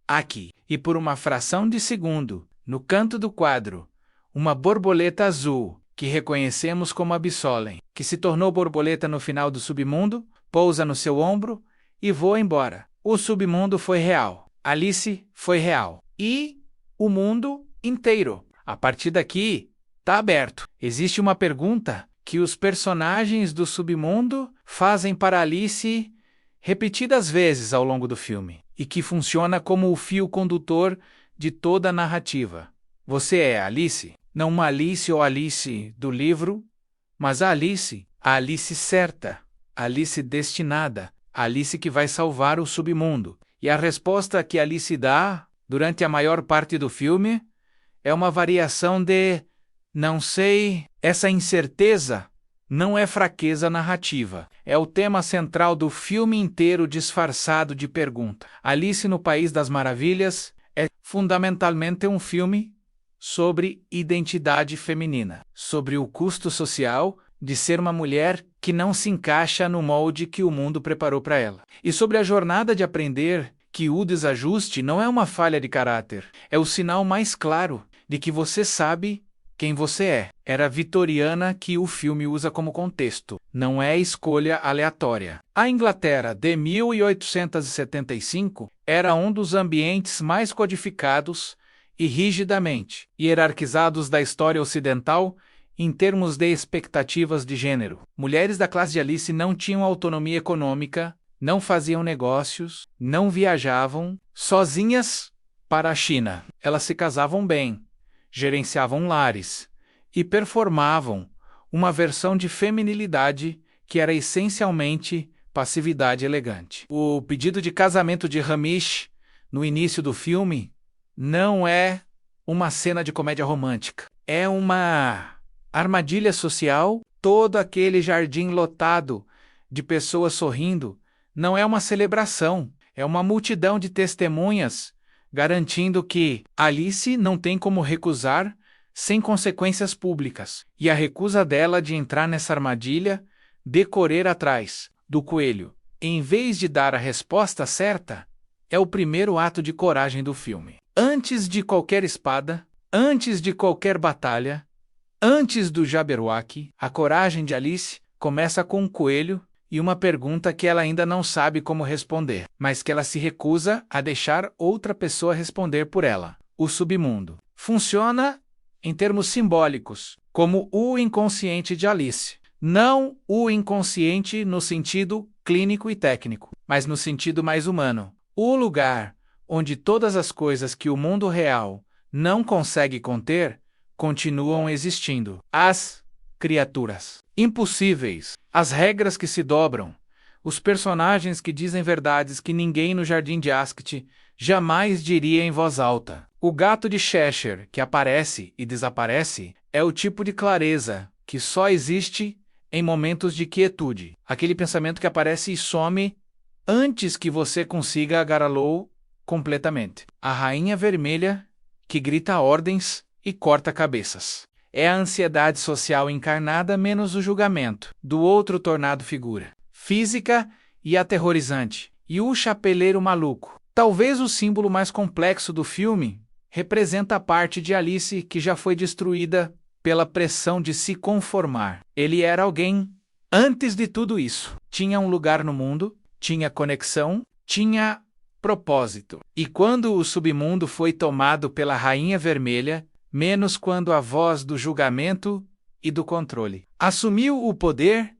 aqui. E por uma fração de segundo, no canto do quadro, uma borboleta azul, que reconhecemos como Absolem, que se tornou borboleta no final do submundo, pousa no seu ombro e voa embora. O submundo foi real. Alice foi real. E o mundo inteiro. A partir daqui, está aberto. Existe uma pergunta que os personagens do submundo fazem para Alice repetidas vezes ao longo do filme, e que funciona como o fio condutor de toda a narrativa. Você é Alice? Não uma Alice ou Alice do livro, mas a Alice certa, a Alice destinada, a Alice que vai salvar o submundo. E a resposta que Alice dá, durante a maior parte do filme, é uma variação de não sei. Essa incerteza não é fraqueza narrativa. É o tema central do filme inteiro disfarçado de pergunta. Alice no País das Maravilhas é fundamentalmente um filme sobre identidade feminina, sobre o custo social de ser uma mulher que não se encaixa no molde que o mundo preparou para ela. E sobre a jornada de aprender que o desajuste não é uma falha de caráter, é o sinal mais claro de que você sabe quem você é. Era vitoriana que o filme usa como contexto, não é escolha aleatória. A Inglaterra de 1875 era um dos ambientes mais codificados e rigidamente hierarquizados da história ocidental em termos de expectativas de gênero. Mulheres da classe de Alice não tinham autonomia econômica, não faziam negócios, não viajavam sozinhas para a China. Elas se casavam bem, gerenciavam lares e performavam uma versão de feminilidade que era essencialmente passividade elegante. O pedido de casamento de Hamish, no início do filme, não é uma cena de comédia romântica. É uma armadilha social. Todo aquele jardim lotado de pessoas sorrindo não é uma celebração, é uma multidão de testemunhas garantindo que Alice não tem como recusar sem consequências públicas. E a recusa dela de entrar nessa armadilha, de correr atrás do coelho, em vez de dar a resposta certa, é o primeiro ato de coragem do filme. Antes de qualquer espada, antes de qualquer batalha, antes do Jabberwock, a coragem de Alice começa com um coelho e uma pergunta que ela ainda não sabe como responder, mas que ela se recusa a deixar outra pessoa responder por ela. O submundo funciona em termos simbólicos, como o inconsciente de Alice. Não o inconsciente no sentido clínico e técnico, mas no sentido mais humano. O lugar onde todas as coisas que o mundo real não consegue conter continuam existindo. As criaturas impossíveis, as regras que se dobram, os personagens que dizem verdades que ninguém no Jardim de Ascot jamais diria em voz alta. O gato de Cheshire, que aparece e desaparece, é o tipo de clareza que só existe em momentos de quietude. Aquele pensamento que aparece e some antes que você consiga agarrá-lo completamente. A rainha vermelha que grita ordens e corta cabeças. É a ansiedade social encarnada menos o julgamento do outro tornado figura. Física e aterrorizante. E o chapeleiro maluco. Talvez o símbolo mais complexo do filme representa a parte de Alice que já foi destruída pela pressão de se conformar. Ele era alguém antes de tudo isso. Tinha um lugar no mundo, tinha conexão, tinha propósito. E quando o submundo foi tomado pela Rainha Vermelha, menos quando a voz do julgamento e do controle assumiu o poder,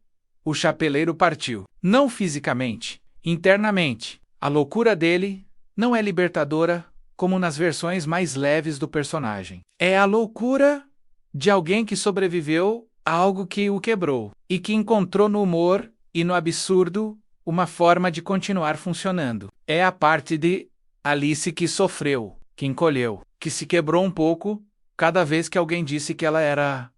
o chapeleiro partiu. Não fisicamente, internamente. A loucura dele não é libertadora como nas versões mais leves do personagem. É a loucura de alguém que sobreviveu a algo que o quebrou e que encontrou no humor e no absurdo uma forma de continuar funcionando. É a parte de Alice que sofreu, que encolheu, que se quebrou um pouco cada vez que alguém disse que ela era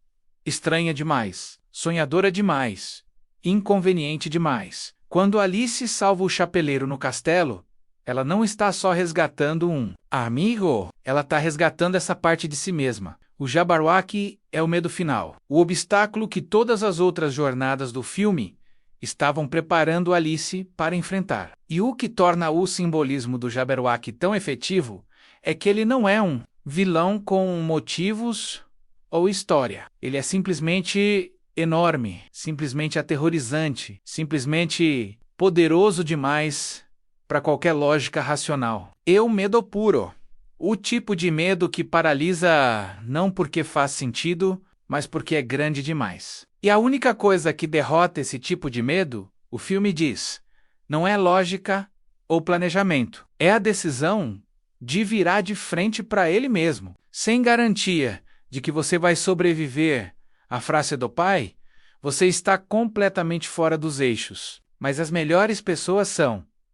estranha demais, sonhadora demais, inconveniente demais. Quando Alice salva o chapeleiro no castelo, ela não está só resgatando um amigo, ela está resgatando essa parte de si mesma. O Jabberwock é o medo final, o obstáculo que todas as outras jornadas do filme estavam preparando Alice para enfrentar. E o que torna o simbolismo do Jabberwock tão efetivo é que ele não é um vilão com motivos ou história. Ele é simplesmente enorme, simplesmente aterrorizante, simplesmente poderoso demais para qualquer lógica racional. É o medo puro. O tipo de medo que paralisa não porque faz sentido, mas porque é grande demais. E a única coisa que derrota esse tipo de medo, o filme diz, não é lógica ou planejamento. É a decisão de virar de frente para ele mesmo. Sem garantia de que você vai sobreviver à frase do pai, você está completamente fora dos eixos. Mas as melhores pessoas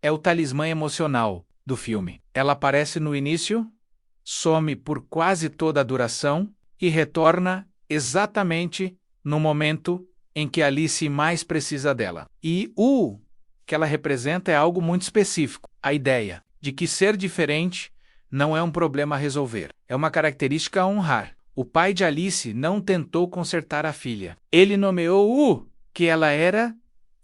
é o talismã emocional do filme. Ela aparece no início, some por quase toda a duração e retorna exatamente no momento em que Alice mais precisa dela. E o que ela representa é algo muito específico. A ideia de que ser diferente não é um problema a resolver. É uma característica a honrar. O pai de Alice não tentou consertar a filha. Ele nomeou o que ela era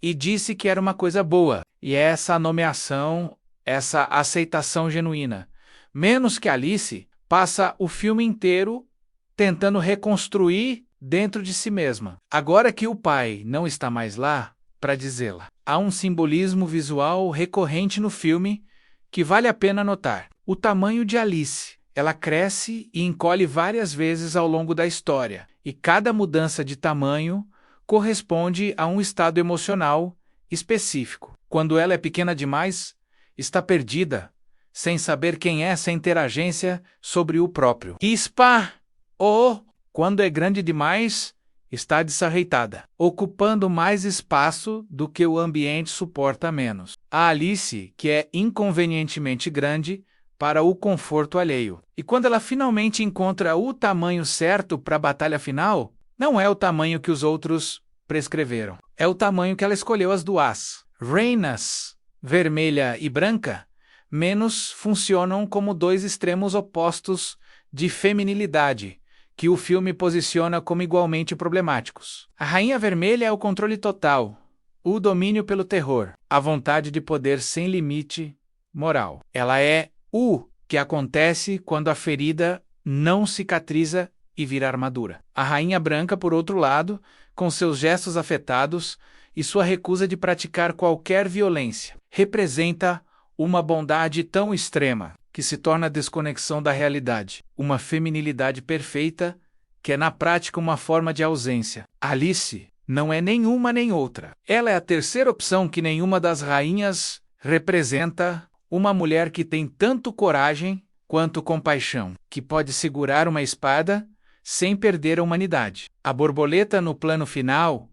e disse que era uma coisa boa. E essa nomeação, essa aceitação genuína, menos que Alice, passa o filme inteiro tentando reconstruir dentro de si mesma. Agora que o pai não está mais lá para dizê-la, há um simbolismo visual recorrente no filme que vale a pena notar. O tamanho de Alice. Ela cresce e encolhe várias vezes ao longo da história. e cada mudança de tamanho corresponde a um estado emocional específico. Quando ela é pequena demais, está perdida, sem saber quem é, sem ter agência sobre o próprio. Ispa! Ou, quando é grande demais, está desarreitada, ocupando mais espaço do que o ambiente suporta menos. A Alice, que é inconvenientemente grande para o conforto alheio. E quando ela finalmente encontra o tamanho certo para a batalha final, não é o tamanho que os outros prescreveram. É o tamanho que ela escolheu as duas. Reinas, vermelha e branca, menos funcionam como dois extremos opostos de feminilidade, que o filme posiciona como igualmente problemáticos. A Rainha Vermelha é o controle total, o domínio pelo terror, a vontade de poder sem limite moral. Ela é o que acontece quando a ferida não cicatriza e vira armadura. A Rainha Branca, por outro lado, com seus gestos afetados e sua recusa de praticar qualquer violência, representa uma bondade tão extrema que se torna a desconexão da realidade, uma feminilidade perfeita que é na prática uma forma de ausência. Alice não é nenhuma nem outra. Ela é a terceira opção que nenhuma das rainhas representa, uma mulher que tem tanto coragem quanto compaixão, que pode segurar uma espada sem perder a humanidade. A borboleta no plano final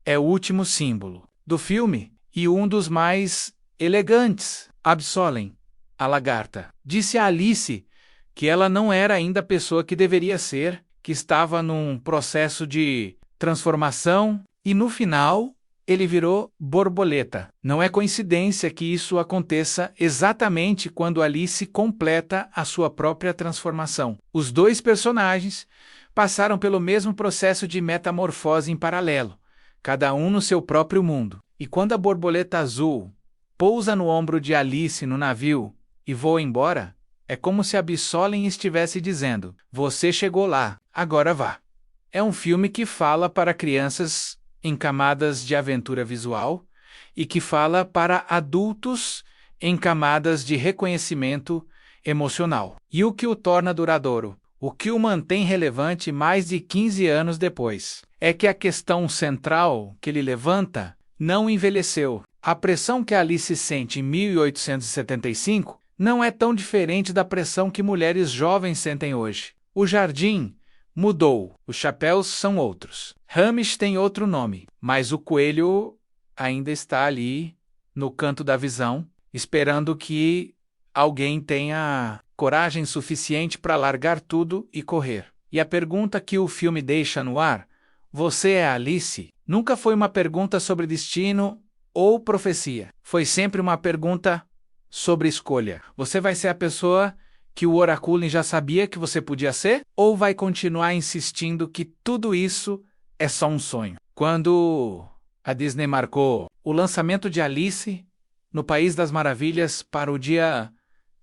é o último símbolo do filme e um dos mais elegantes. Absolem, a lagarta, disse a Alice que ela não era ainda a pessoa que deveria ser, que estava num processo de transformação e no final ele virou borboleta. Não é coincidência que isso aconteça exatamente quando Alice completa a sua própria transformação. Os dois personagens passaram pelo mesmo processo de metamorfose em paralelo, cada um no seu próprio mundo. E quando a borboleta azul pousa no ombro de Alice no navio e voa embora, é como se a Absolem estivesse dizendo: você chegou lá, agora vá. É um filme que fala para crianças em camadas de aventura visual e que fala para adultos em camadas de reconhecimento emocional. E o que o torna duradouro, o que o mantém relevante mais de 15 anos depois, é que a questão central que ele levanta não envelheceu. A pressão que Alice sente em 1875 não é tão diferente da pressão que mulheres jovens sentem hoje. O jardim mudou, os chapéus são outros. Hamish tem outro nome, mas o coelho ainda está ali no canto da visão, esperando que alguém tenha coragem suficiente para largar tudo e correr. E a pergunta que o filme deixa no ar, você é Alice, nunca foi uma pergunta sobre destino ou profecia. Foi sempre uma pergunta sobre escolha. Você vai ser a pessoa que o Oraculin já sabia que você podia ser? Ou vai continuar insistindo que tudo isso é só um sonho? Quando a Disney marcou o lançamento de Alice no País das Maravilhas para o dia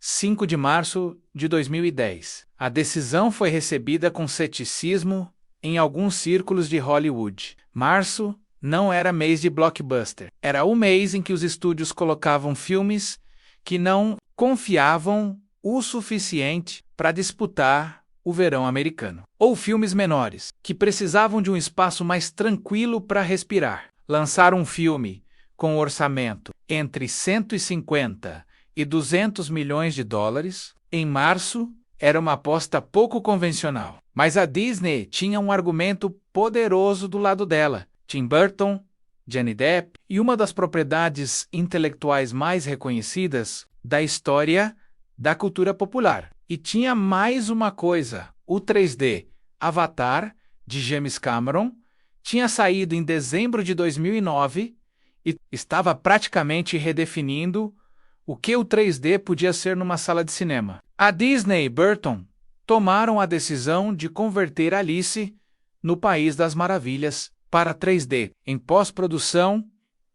5 de março de 2010, a decisão foi recebida com ceticismo em alguns círculos de Hollywood. Março não era mês de blockbuster. Era o mês em que os estúdios colocavam filmes que não confiavam o suficiente para disputar o verão americano. Ou filmes menores, que precisavam de um espaço mais tranquilo para respirar. Lançar um filme com orçamento entre 150 e 200 milhões de dólares em março era uma aposta pouco convencional. Mas a Disney tinha um argumento poderoso do lado dela. Tim Burton, Johnny Depp e uma das propriedades intelectuais mais reconhecidas da história da cultura popular. E tinha mais uma coisa, o 3D. Avatar, de James Cameron, tinha saído em dezembro de 2009 e estava praticamente redefinindo o que o 3D podia ser numa sala de cinema. A Disney e Burton tomaram a decisão de converter Alice no País das Maravilhas para 3D. Em pós-produção,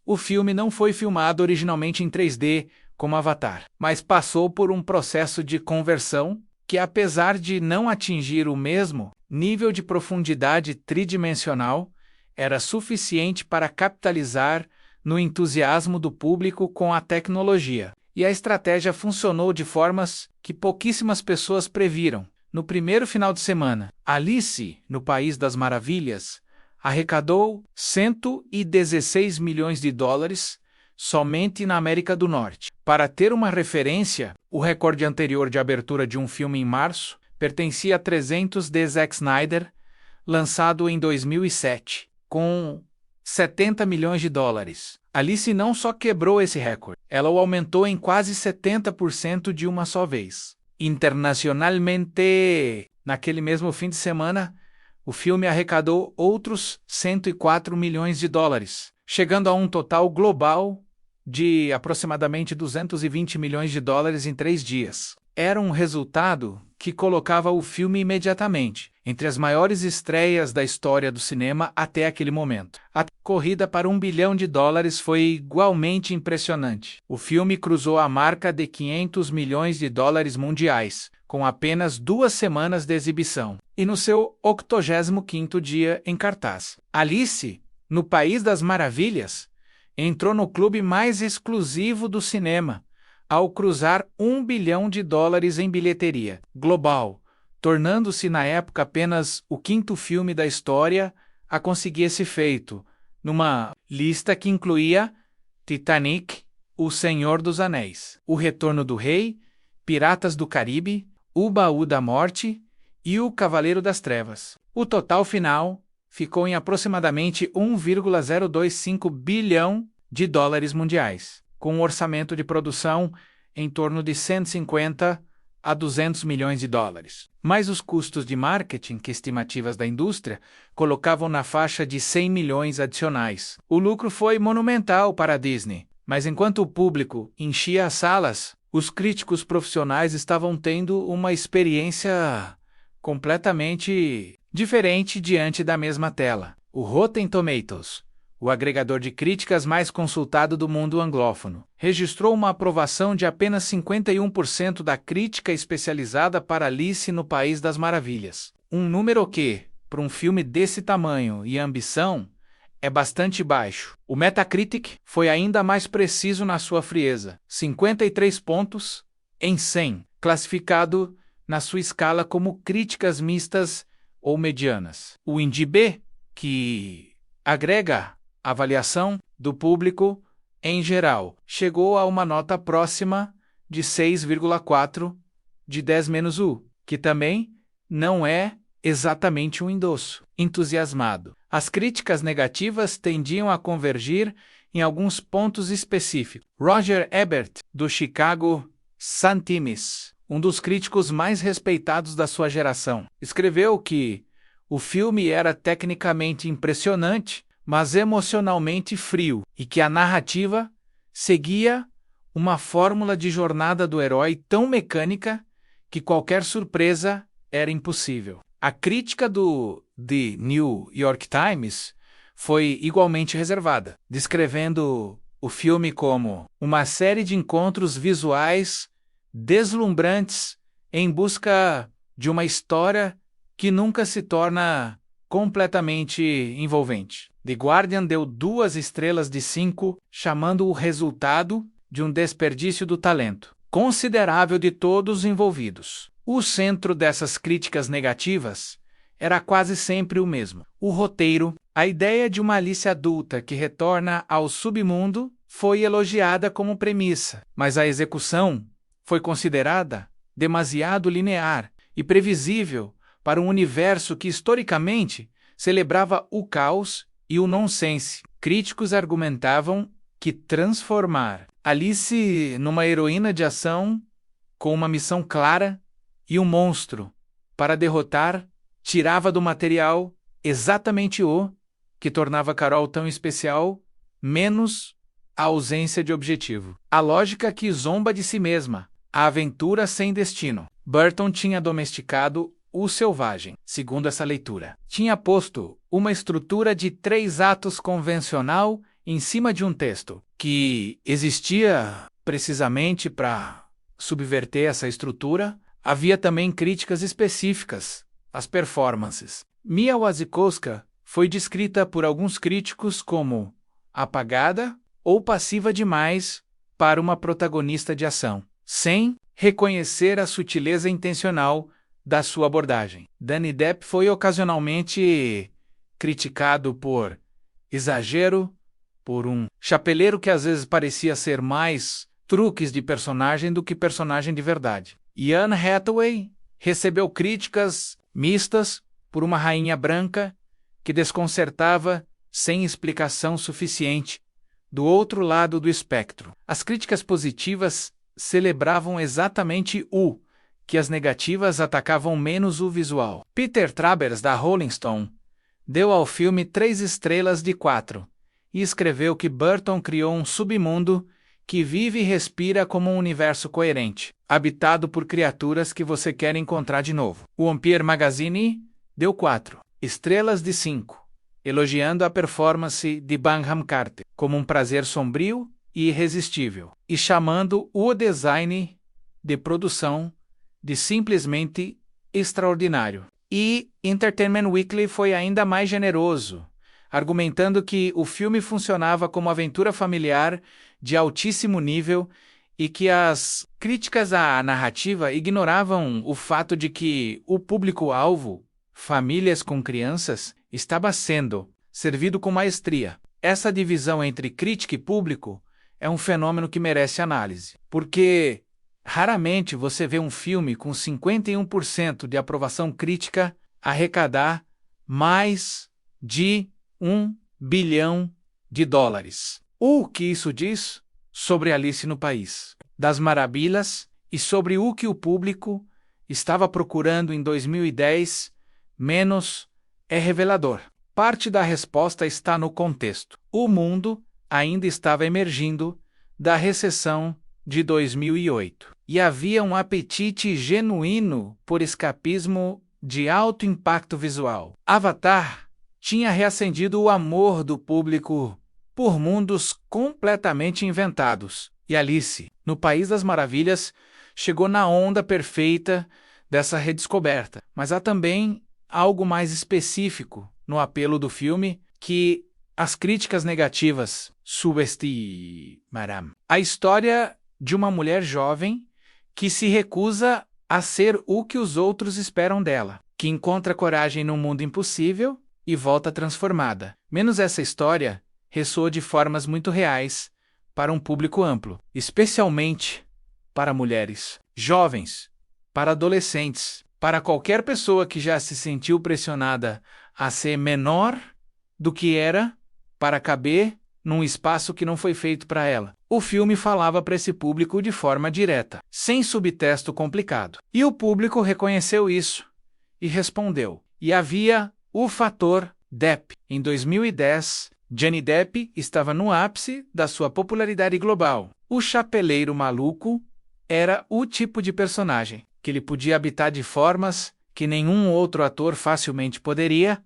o filme não foi filmado originalmente em 3D como Avatar, mas passou por um processo de conversão que, apesar de não atingir o mesmo nível de profundidade tridimensional, era suficiente para capitalizar no entusiasmo do público com a tecnologia. E a estratégia funcionou de formas que pouquíssimas pessoas previram. no primeiro final de semana. Alice, no País das Maravilhas, arrecadou 116 milhões de dólares somente na América do Norte. Para ter uma referência, o recorde anterior de abertura de um filme em março pertencia a 300 de Zack Snyder, lançado em 2007, com 70 milhões de dólares. Alice não só quebrou esse recorde, ela o aumentou em quase 70% de uma só vez. Internacionalmente, naquele mesmo fim de semana, o filme arrecadou outros 104 milhões de dólares, chegando a um total global de aproximadamente 220 milhões de dólares em 3 dias. Era um resultado que colocava o filme imediatamente entre as maiores estreias da história do cinema até aquele momento. A corrida para $1 bilhão foi igualmente impressionante. O filme cruzou a marca de 500 milhões de dólares mundiais, com apenas 2 semanas de exibição, e no seu 85º dia em cartaz. Alice, no País das Maravilhas, entrou no clube mais exclusivo do cinema, ao cruzar $1 bilhão em bilheteria global, tornando-se na época apenas o 5º filme da história a conseguir esse feito, numa lista que incluía Titanic, O Senhor dos Anéis, O Retorno do Rei, Piratas do Caribe, O Baú da Morte e O Cavaleiro das Trevas. O total final ficou em aproximadamente $1,025 bilhão mundiais, com um orçamento de produção em torno de 150 a 200 milhões de dólares. Mas os custos de marketing que estimativas da indústria colocavam na faixa de 100 milhões adicionais. O lucro foi monumental para a Disney, mas enquanto o público enchia as salas, os críticos profissionais estavam tendo uma experiência completamente diferente diante da mesma tela. O Rotten Tomatoes, o agregador de críticas mais consultado do mundo anglófono, registrou uma aprovação de apenas 51% da crítica especializada para Alice no País das Maravilhas. Um número que, para um filme desse tamanho e ambição, é bastante baixo. O Metacritic foi ainda mais preciso na sua frieza, 53 pontos em 100, classificado na sua escala como críticas mistas ou medianas. O IMDb, que agrega a avaliação do público em geral, chegou a uma nota próxima de 6,4 de 10-U, que também não é exatamente um endosso entusiasmado. As críticas negativas tendiam a convergir em alguns pontos específicos. Roger Ebert, do Chicago Sun-Times, um dos críticos mais respeitados da sua geração, escreveu que o filme era tecnicamente impressionante, mas emocionalmente frio, e que a narrativa seguia uma fórmula de jornada do herói tão mecânica que qualquer surpresa era impossível. A crítica do The New York Times foi igualmente reservada, descrevendo o filme como uma série de encontros visuais deslumbrantes em busca de uma história que nunca se torna completamente envolvente. The Guardian deu 2 estrelas de 5, chamando o resultado de um desperdício do talento considerável de todos os envolvidos. O centro dessas críticas negativas era quase sempre o mesmo. O roteiro, a ideia de uma Alice adulta que retorna ao submundo, foi elogiada como premissa, mas a execução foi considerada demasiado linear e previsível para um universo que historicamente celebrava o caos e o nonsense. Críticos argumentavam que transformar Alice numa heroína de ação com uma missão clara e um monstro para derrotar tirava do material exatamente o que tornava Carol tão especial, menos a ausência de objetivo. A lógica que zomba de si mesma, a aventura sem destino. Burton tinha domesticado o selvagem, segundo essa leitura. Tinha posto uma estrutura de 3 atos convencional em cima de um texto, que existia precisamente para subverter essa estrutura. Havia também críticas específicas às performances. Mia Wasikowska foi descrita por alguns críticos como apagada ou passiva demais para uma protagonista de ação, sem reconhecer a sutileza intencional da sua abordagem. Johnny Depp foi ocasionalmente criticado por exagero, por um chapeleiro que às vezes parecia ser mais truques de personagem do que personagem de verdade. E Anne Hathaway recebeu críticas mistas por uma rainha branca que desconcertava sem explicação suficiente do outro lado do espectro. As críticas positivas celebravam exatamente o que as negativas atacavam menos o visual. Peter Travers, da Rolling Stone, deu ao filme 3 estrelas de 4 e escreveu que Burton criou um submundo que vive e respira como um universo coerente, habitado por criaturas que você quer encontrar de novo. O Empire Magazine deu 4 estrelas de 5, elogiando a performance de Bonham Carter como um prazer sombrio e irresistível, e chamando o design de produção de simplesmente extraordinário. E Entertainment Weekly foi ainda mais generoso, argumentando que o filme funcionava como aventura familiar de altíssimo nível e que as críticas à narrativa ignoravam o fato de que o público-alvo, famílias com crianças, estava sendo servido com maestria. Essa divisão entre crítica e público é um fenômeno que merece análise, porque raramente você vê um filme com 51% de aprovação crítica arrecadar mais de $1 bilhão. O que isso diz sobre Alice no País das Maravilhas e sobre o que o público estava procurando em 2010 menos é revelador. Parte da resposta está no contexto. O mundo ainda estava emergindo da recessão de 2008 e havia um apetite genuíno por escapismo de alto impacto visual. Avatar tinha reacendido o amor do público por mundos completamente inventados, e Alice, no País das Maravilhas, chegou na onda perfeita dessa redescoberta. Mas há também algo mais específico no apelo do filme que as críticas negativas subestimaram. A história de uma mulher jovem que se recusa a ser o que os outros esperam dela, que encontra coragem num mundo impossível e volta transformada. Menos essa história ressoa de formas muito reais para um público amplo, especialmente para mulheres, jovens, para adolescentes, para qualquer pessoa que já se sentiu pressionada a ser menor do que era para caber num espaço que não foi feito para ela. O filme falava para esse público de forma direta, sem subtexto complicado. E o público reconheceu isso e respondeu. E havia o fator Depp. Em 2010, Johnny Depp estava no ápice da sua popularidade global. O chapeleiro maluco era o tipo de personagem que ele podia habitar de formas que nenhum outro ator facilmente poderia,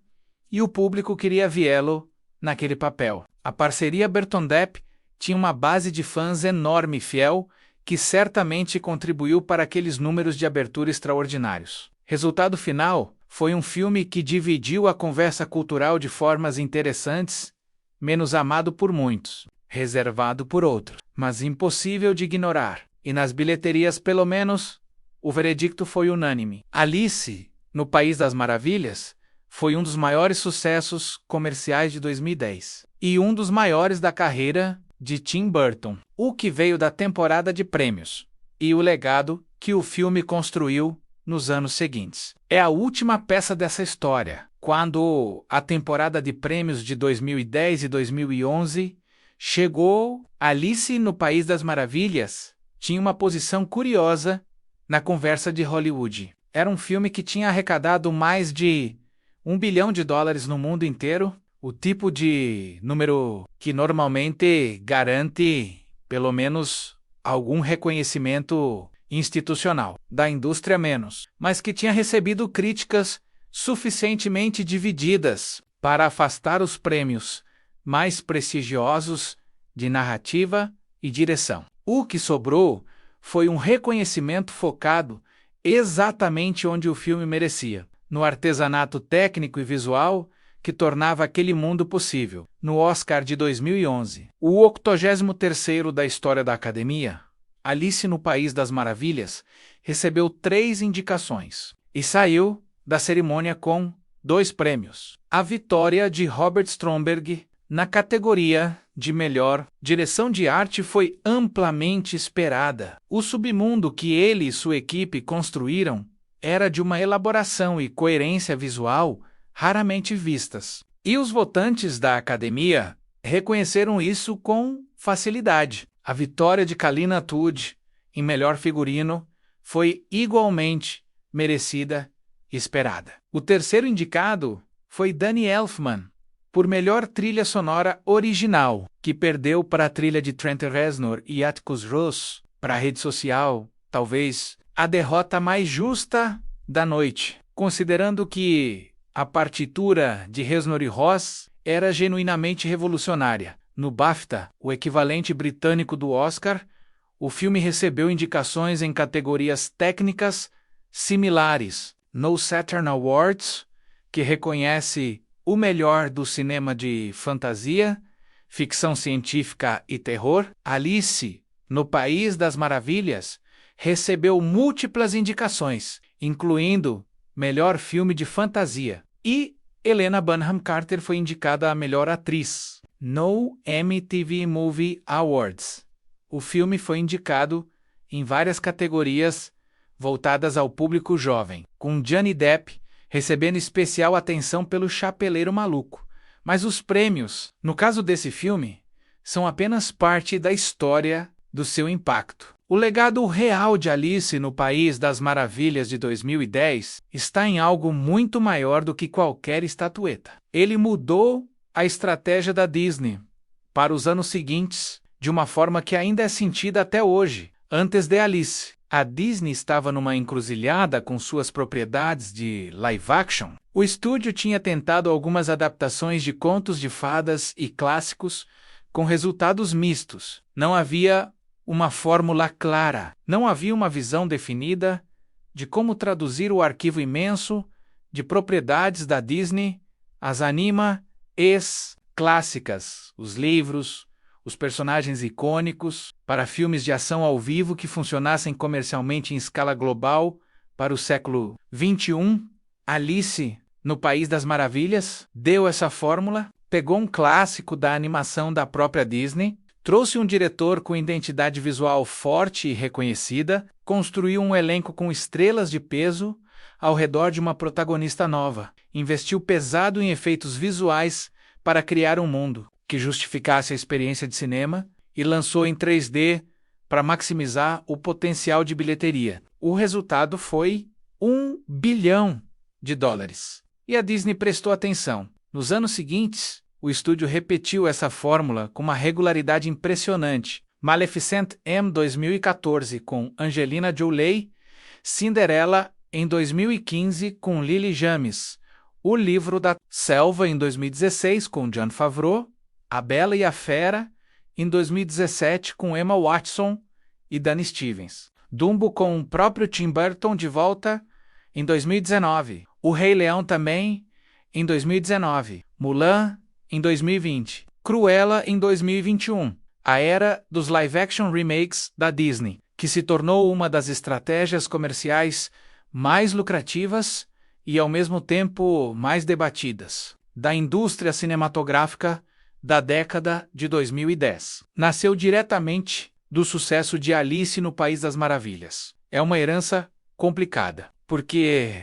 e o público queria vê-lo naquele papel. A parceria Burton-Depp tinha uma base de fãs enorme e fiel, que certamente contribuiu para aqueles números de abertura extraordinários. Resultado final foi um filme que dividiu a conversa cultural de formas interessantes, menos amado por muitos, reservado por outros, mas impossível de ignorar. E nas bilheterias, pelo menos, o veredicto foi unânime. Alice, no País das Maravilhas, foi um dos maiores sucessos comerciais de 2010 e um dos maiores da carreira de Tim Burton, o que veio da temporada de prêmios e o legado que o filme construiu nos anos seguintes. É a última peça dessa história, quando a temporada de prêmios de 2010 e 2011 chegou. Alice no País das Maravilhas tinha uma posição curiosa na conversa de Hollywood. Era um filme que tinha arrecadado mais de $1 bilhão no mundo inteiro, o tipo de número que normalmente garante pelo menos algum reconhecimento institucional, da indústria menos, mas que tinha recebido críticas suficientemente divididas para afastar os prêmios mais prestigiosos de narrativa e direção. O que sobrou foi um reconhecimento focado exatamente onde o filme merecia, no artesanato técnico e visual que tornava aquele mundo possível. No Oscar de 2011, o 83º da história da Academia, Alice no País das Maravilhas recebeu 3 indicações. e saiu da cerimônia com 2 prêmios. A vitória de Robert Stromberg na categoria de melhor direção de arte foi amplamente esperada. O submundo que ele e sua equipe construíram era de uma elaboração e coerência visual raramente vistas. E os votantes da academia reconheceram isso com facilidade. A vitória de Kalina Atud em melhor figurino foi igualmente merecida e esperada. O terceiro indicado foi Danny Elfman, por melhor trilha sonora original, que perdeu para a trilha de Trent Reznor e Atticus Ross. Para a rede social, talvez a derrota mais justa da noite, considerando que a partitura de Reznor e Ross era genuinamente revolucionária. No BAFTA, o equivalente britânico do Oscar, o filme recebeu indicações em categorias técnicas similares. No Saturn Awards, que reconhece o melhor do cinema de fantasia, ficção científica e terror, Alice, no País das Maravilhas, recebeu múltiplas indicações, incluindo melhor filme de fantasia. E Helena Bonham Carter foi indicada a melhor atriz. No MTV Movie Awards, o filme foi indicado em várias categorias voltadas ao público jovem, com Johnny Depp recebendo especial atenção pelo Chapeleiro Maluco. Mas os prêmios, no caso desse filme, são apenas parte da história do seu impacto. O legado real de Alice no País das Maravilhas de 2010 está em algo muito maior do que qualquer estatueta. Ele mudou a estratégia da Disney para os anos seguintes de uma forma que ainda é sentida até hoje. Antes de Alice, a Disney estava numa encruzilhada com suas propriedades de live action. O estúdio tinha tentado algumas adaptações de contos de fadas e clássicos com resultados mistos. Não havia uma fórmula clara, não havia uma visão definida de como traduzir o arquivo imenso de propriedades da Disney, as anima-es clássicas, os livros, os personagens icônicos, para filmes de ação ao vivo que funcionassem comercialmente em escala global para o século XXI. Alice, no País das Maravilhas, deu essa fórmula, pegou um clássico da animação da própria Disney, trouxe um diretor com identidade visual forte e reconhecida, construiu um elenco com estrelas de peso ao redor de uma protagonista nova, investiu pesado em efeitos visuais para criar um mundo que justificasse a experiência de cinema e lançou em 3D para maximizar o potencial de bilheteria. O resultado foi $1 bilhão. E a Disney prestou atenção. Nos anos seguintes, o estúdio repetiu essa fórmula com uma regularidade impressionante. Maleficent M 2014 com Angelina Jolie, Cinderela em 2015 com Lily James, O Livro da Selva em 2016 com Jon Favreau, A Bela e a Fera em 2017 com Emma Watson e Dan Stevens, Dumbo com o próprio Tim Burton de volta em 2019, O Rei Leão também em 2019, Mulan em 2020, Cruella em 2021, a era dos live-action remakes da Disney, que se tornou uma das estratégias comerciais mais lucrativas e, ao mesmo tempo, mais debatidas da indústria cinematográfica da década de 2010. Nasceu diretamente do sucesso de Alice no País das Maravilhas. É uma herança complicada, porque,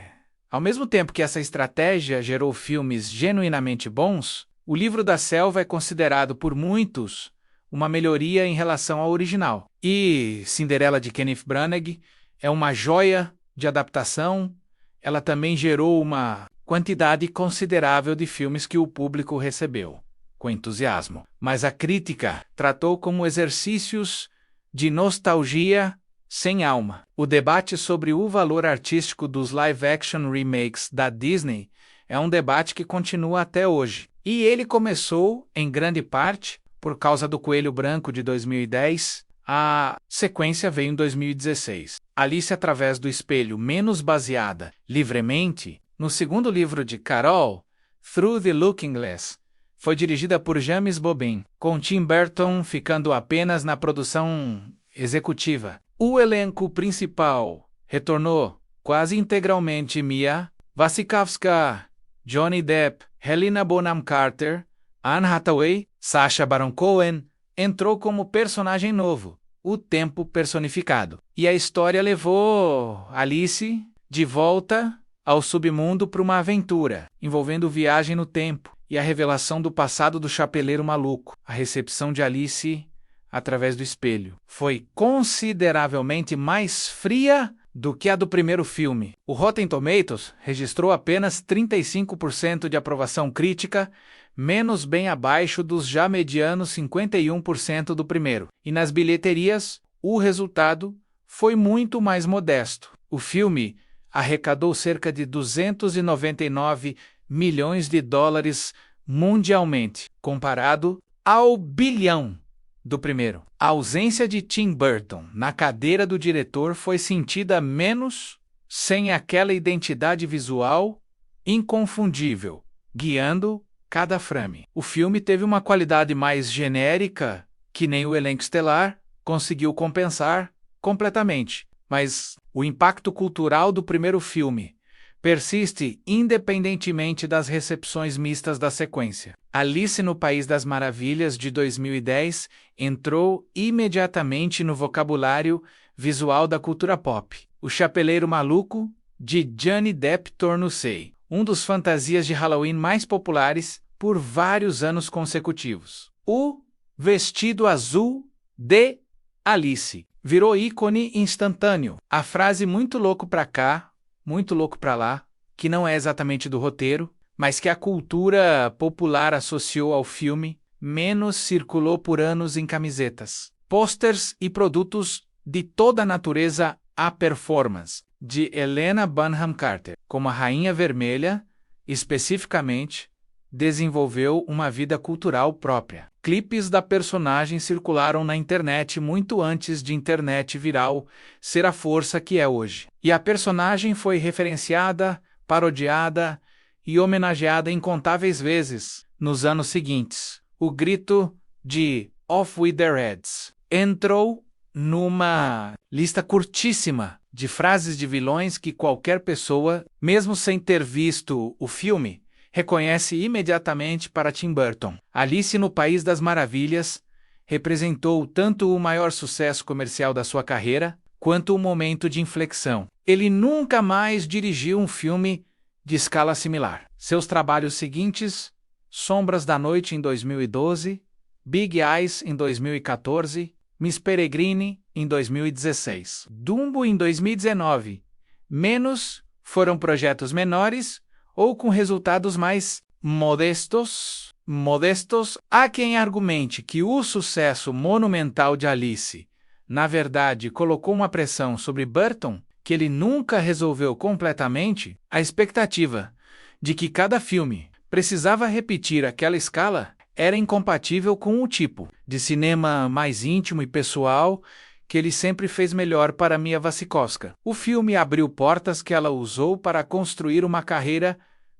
ao mesmo tempo que essa estratégia gerou filmes genuinamente bons, O Livro da Selva é considerado por muitos uma melhoria em relação ao original. E Cinderela de Kenneth Branagh é uma joia de adaptação. Ela também gerou uma quantidade considerável de filmes que o público recebeu com entusiasmo. Mas a crítica tratou como exercícios de nostalgia sem alma. O debate sobre o valor artístico dos live-action remakes da Disney é um debate que continua até hoje. E ele começou, em grande parte, por causa do Coelho Branco de 2010. A sequência veio em 2016. Alice através do Espelho, menos baseada livremente no segundo livro de Carol, Through the Looking Glass, foi dirigida por James Bobin, com Tim Burton ficando apenas na produção executiva. O elenco principal retornou quase integralmente Mia Wasikowska, Johnny Depp, Helena Bonham Carter, Anne Hathaway, Sacha Baron Cohen, entrou como personagem novo, o tempo personificado. E a história levou Alice de volta ao submundo para uma aventura, envolvendo viagem no tempo e a revelação do passado do chapeleiro maluco. A recepção de Alice através do espelho foi consideravelmente mais fria do que a do primeiro filme. O Rotten Tomatoes registrou apenas 35% de aprovação crítica, menos bem abaixo dos já medianos 51% do primeiro. E nas bilheterias, o resultado foi muito mais modesto. O filme arrecadou cerca de 299 milhões de dólares mundialmente, comparado ao bilhão do primeiro. A ausência de Tim Burton na cadeira do diretor foi sentida menos sem aquela identidade visual inconfundível, guiando cada frame. O filme teve uma qualidade mais genérica, que nem o elenco estelar conseguiu compensar completamente, mas o impacto cultural do primeiro filme persiste independentemente das recepções mistas da sequência. Alice no País das Maravilhas, de 2010, entrou imediatamente no vocabulário visual da cultura pop. O Chapeleiro Maluco, de Johnny Depp, tornou-se um dos fantasias de Halloween mais populares por vários anos consecutivos. O Vestido Azul de Alice virou ícone instantâneo. A frase "muito louco pra cá, muito louco pra lá", que não é exatamente do roteiro, mas que a cultura popular associou ao filme, menos circulou por anos em camisetas, pôsteres e produtos de toda a natureza à performance, de Helena Bonham Carter, como a Rainha Vermelha, especificamente, desenvolveu uma vida cultural própria. Clipes da personagem circularam na internet muito antes de internet viral ser a força que é hoje. E a personagem foi referenciada, parodiada e homenageada incontáveis vezes nos anos seguintes. O grito de "Off with their heads" entrou numa lista curtíssima de frases de vilões que qualquer pessoa, mesmo sem ter visto o filme, reconhece imediatamente para Tim Burton. Alice no País das Maravilhas representou tanto o maior sucesso comercial da sua carreira, quanto o momento de inflexão. Ele nunca mais dirigiu um filme de escala similar. Seus trabalhos seguintes, Sombras da Noite em 2012, Big Eyes em 2014, Miss Peregrine em 2016, Dumbo em 2019, menos foram projetos menores ou com resultados mais modestos. Há quem argumente que o sucesso monumental de Alice, na verdade, colocou uma pressão sobre Burton que ele nunca resolveu completamente. A expectativa de que cada filme precisava repetir aquela escala era incompatível com o tipo de cinema mais íntimo e pessoal que ele sempre fez melhor para Mia Wasikowska. O filme abriu portas que ela usou para construir uma carreira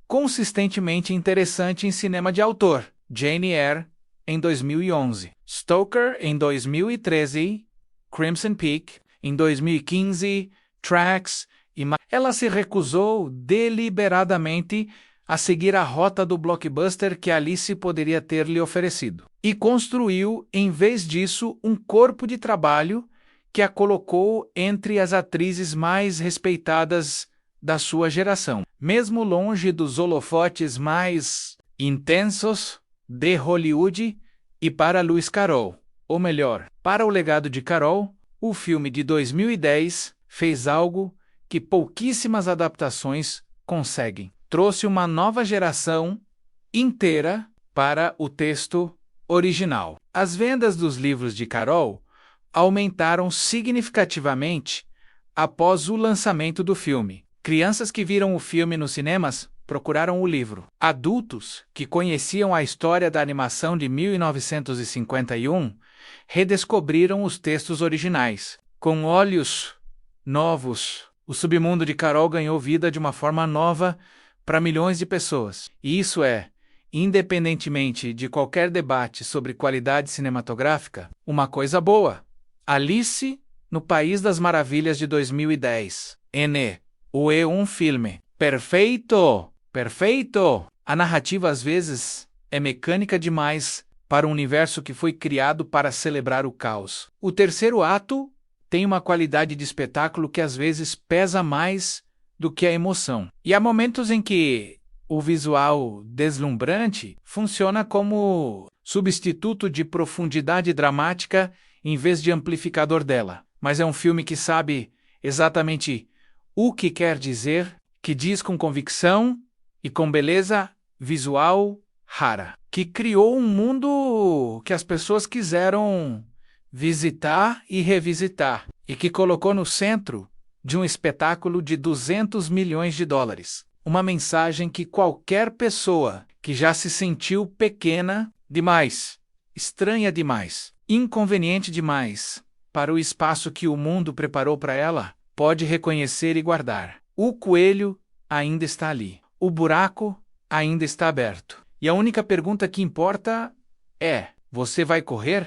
consistentemente interessante em cinema de autor. Jane Eyre, em 2011. Stoker, em 2013. Crimson Peak, em 2015. Tracks e mais. Ela se recusou deliberadamente a seguir a rota do blockbuster que Alice poderia ter lhe oferecido. E construiu, em vez disso, um corpo de trabalho que a colocou entre as atrizes mais respeitadas da sua geração, mesmo longe dos holofotes mais intensos de Hollywood. E para Lewis Carroll, ou melhor, para o legado de Carroll, o filme de 2010 fez algo que pouquíssimas adaptações conseguem. Trouxe uma nova geração inteira para o texto original. As vendas dos livros de Carroll aumentaram significativamente após o lançamento do filme. Crianças que viram o filme nos cinemas procuraram o livro. Adultos que conheciam a história da animação de 1951 redescobriram os textos originais. Com olhos novos, o submundo de Carroll ganhou vida de uma forma nova para milhões de pessoas. E isso é, independentemente de qualquer debate sobre qualidade cinematográfica, uma coisa boa. Alice no País das Maravilhas de 2010. ou é um filme. Perfeito! Perfeito! A narrativa às vezes é mecânica demais para um universo que foi criado para celebrar o caos. O terceiro ato tem uma qualidade de espetáculo que às vezes pesa mais do que a emoção. E há momentos em que o visual deslumbrante funciona como substituto de profundidade dramática em vez de amplificador dela. Mas é um filme que sabe exatamente o que quer dizer, que diz com convicção e com beleza visual rara, que criou um mundo que as pessoas quiseram visitar e revisitar, e que colocou no centro de um espetáculo de 200 milhões de dólares. Uma mensagem que qualquer pessoa que já se sentiu pequena demais, estranha demais, inconveniente demais para o espaço que o mundo preparou para ela, pode reconhecer e guardar. O coelho ainda está ali. O buraco ainda está aberto. E a única pergunta que importa é: você vai correr?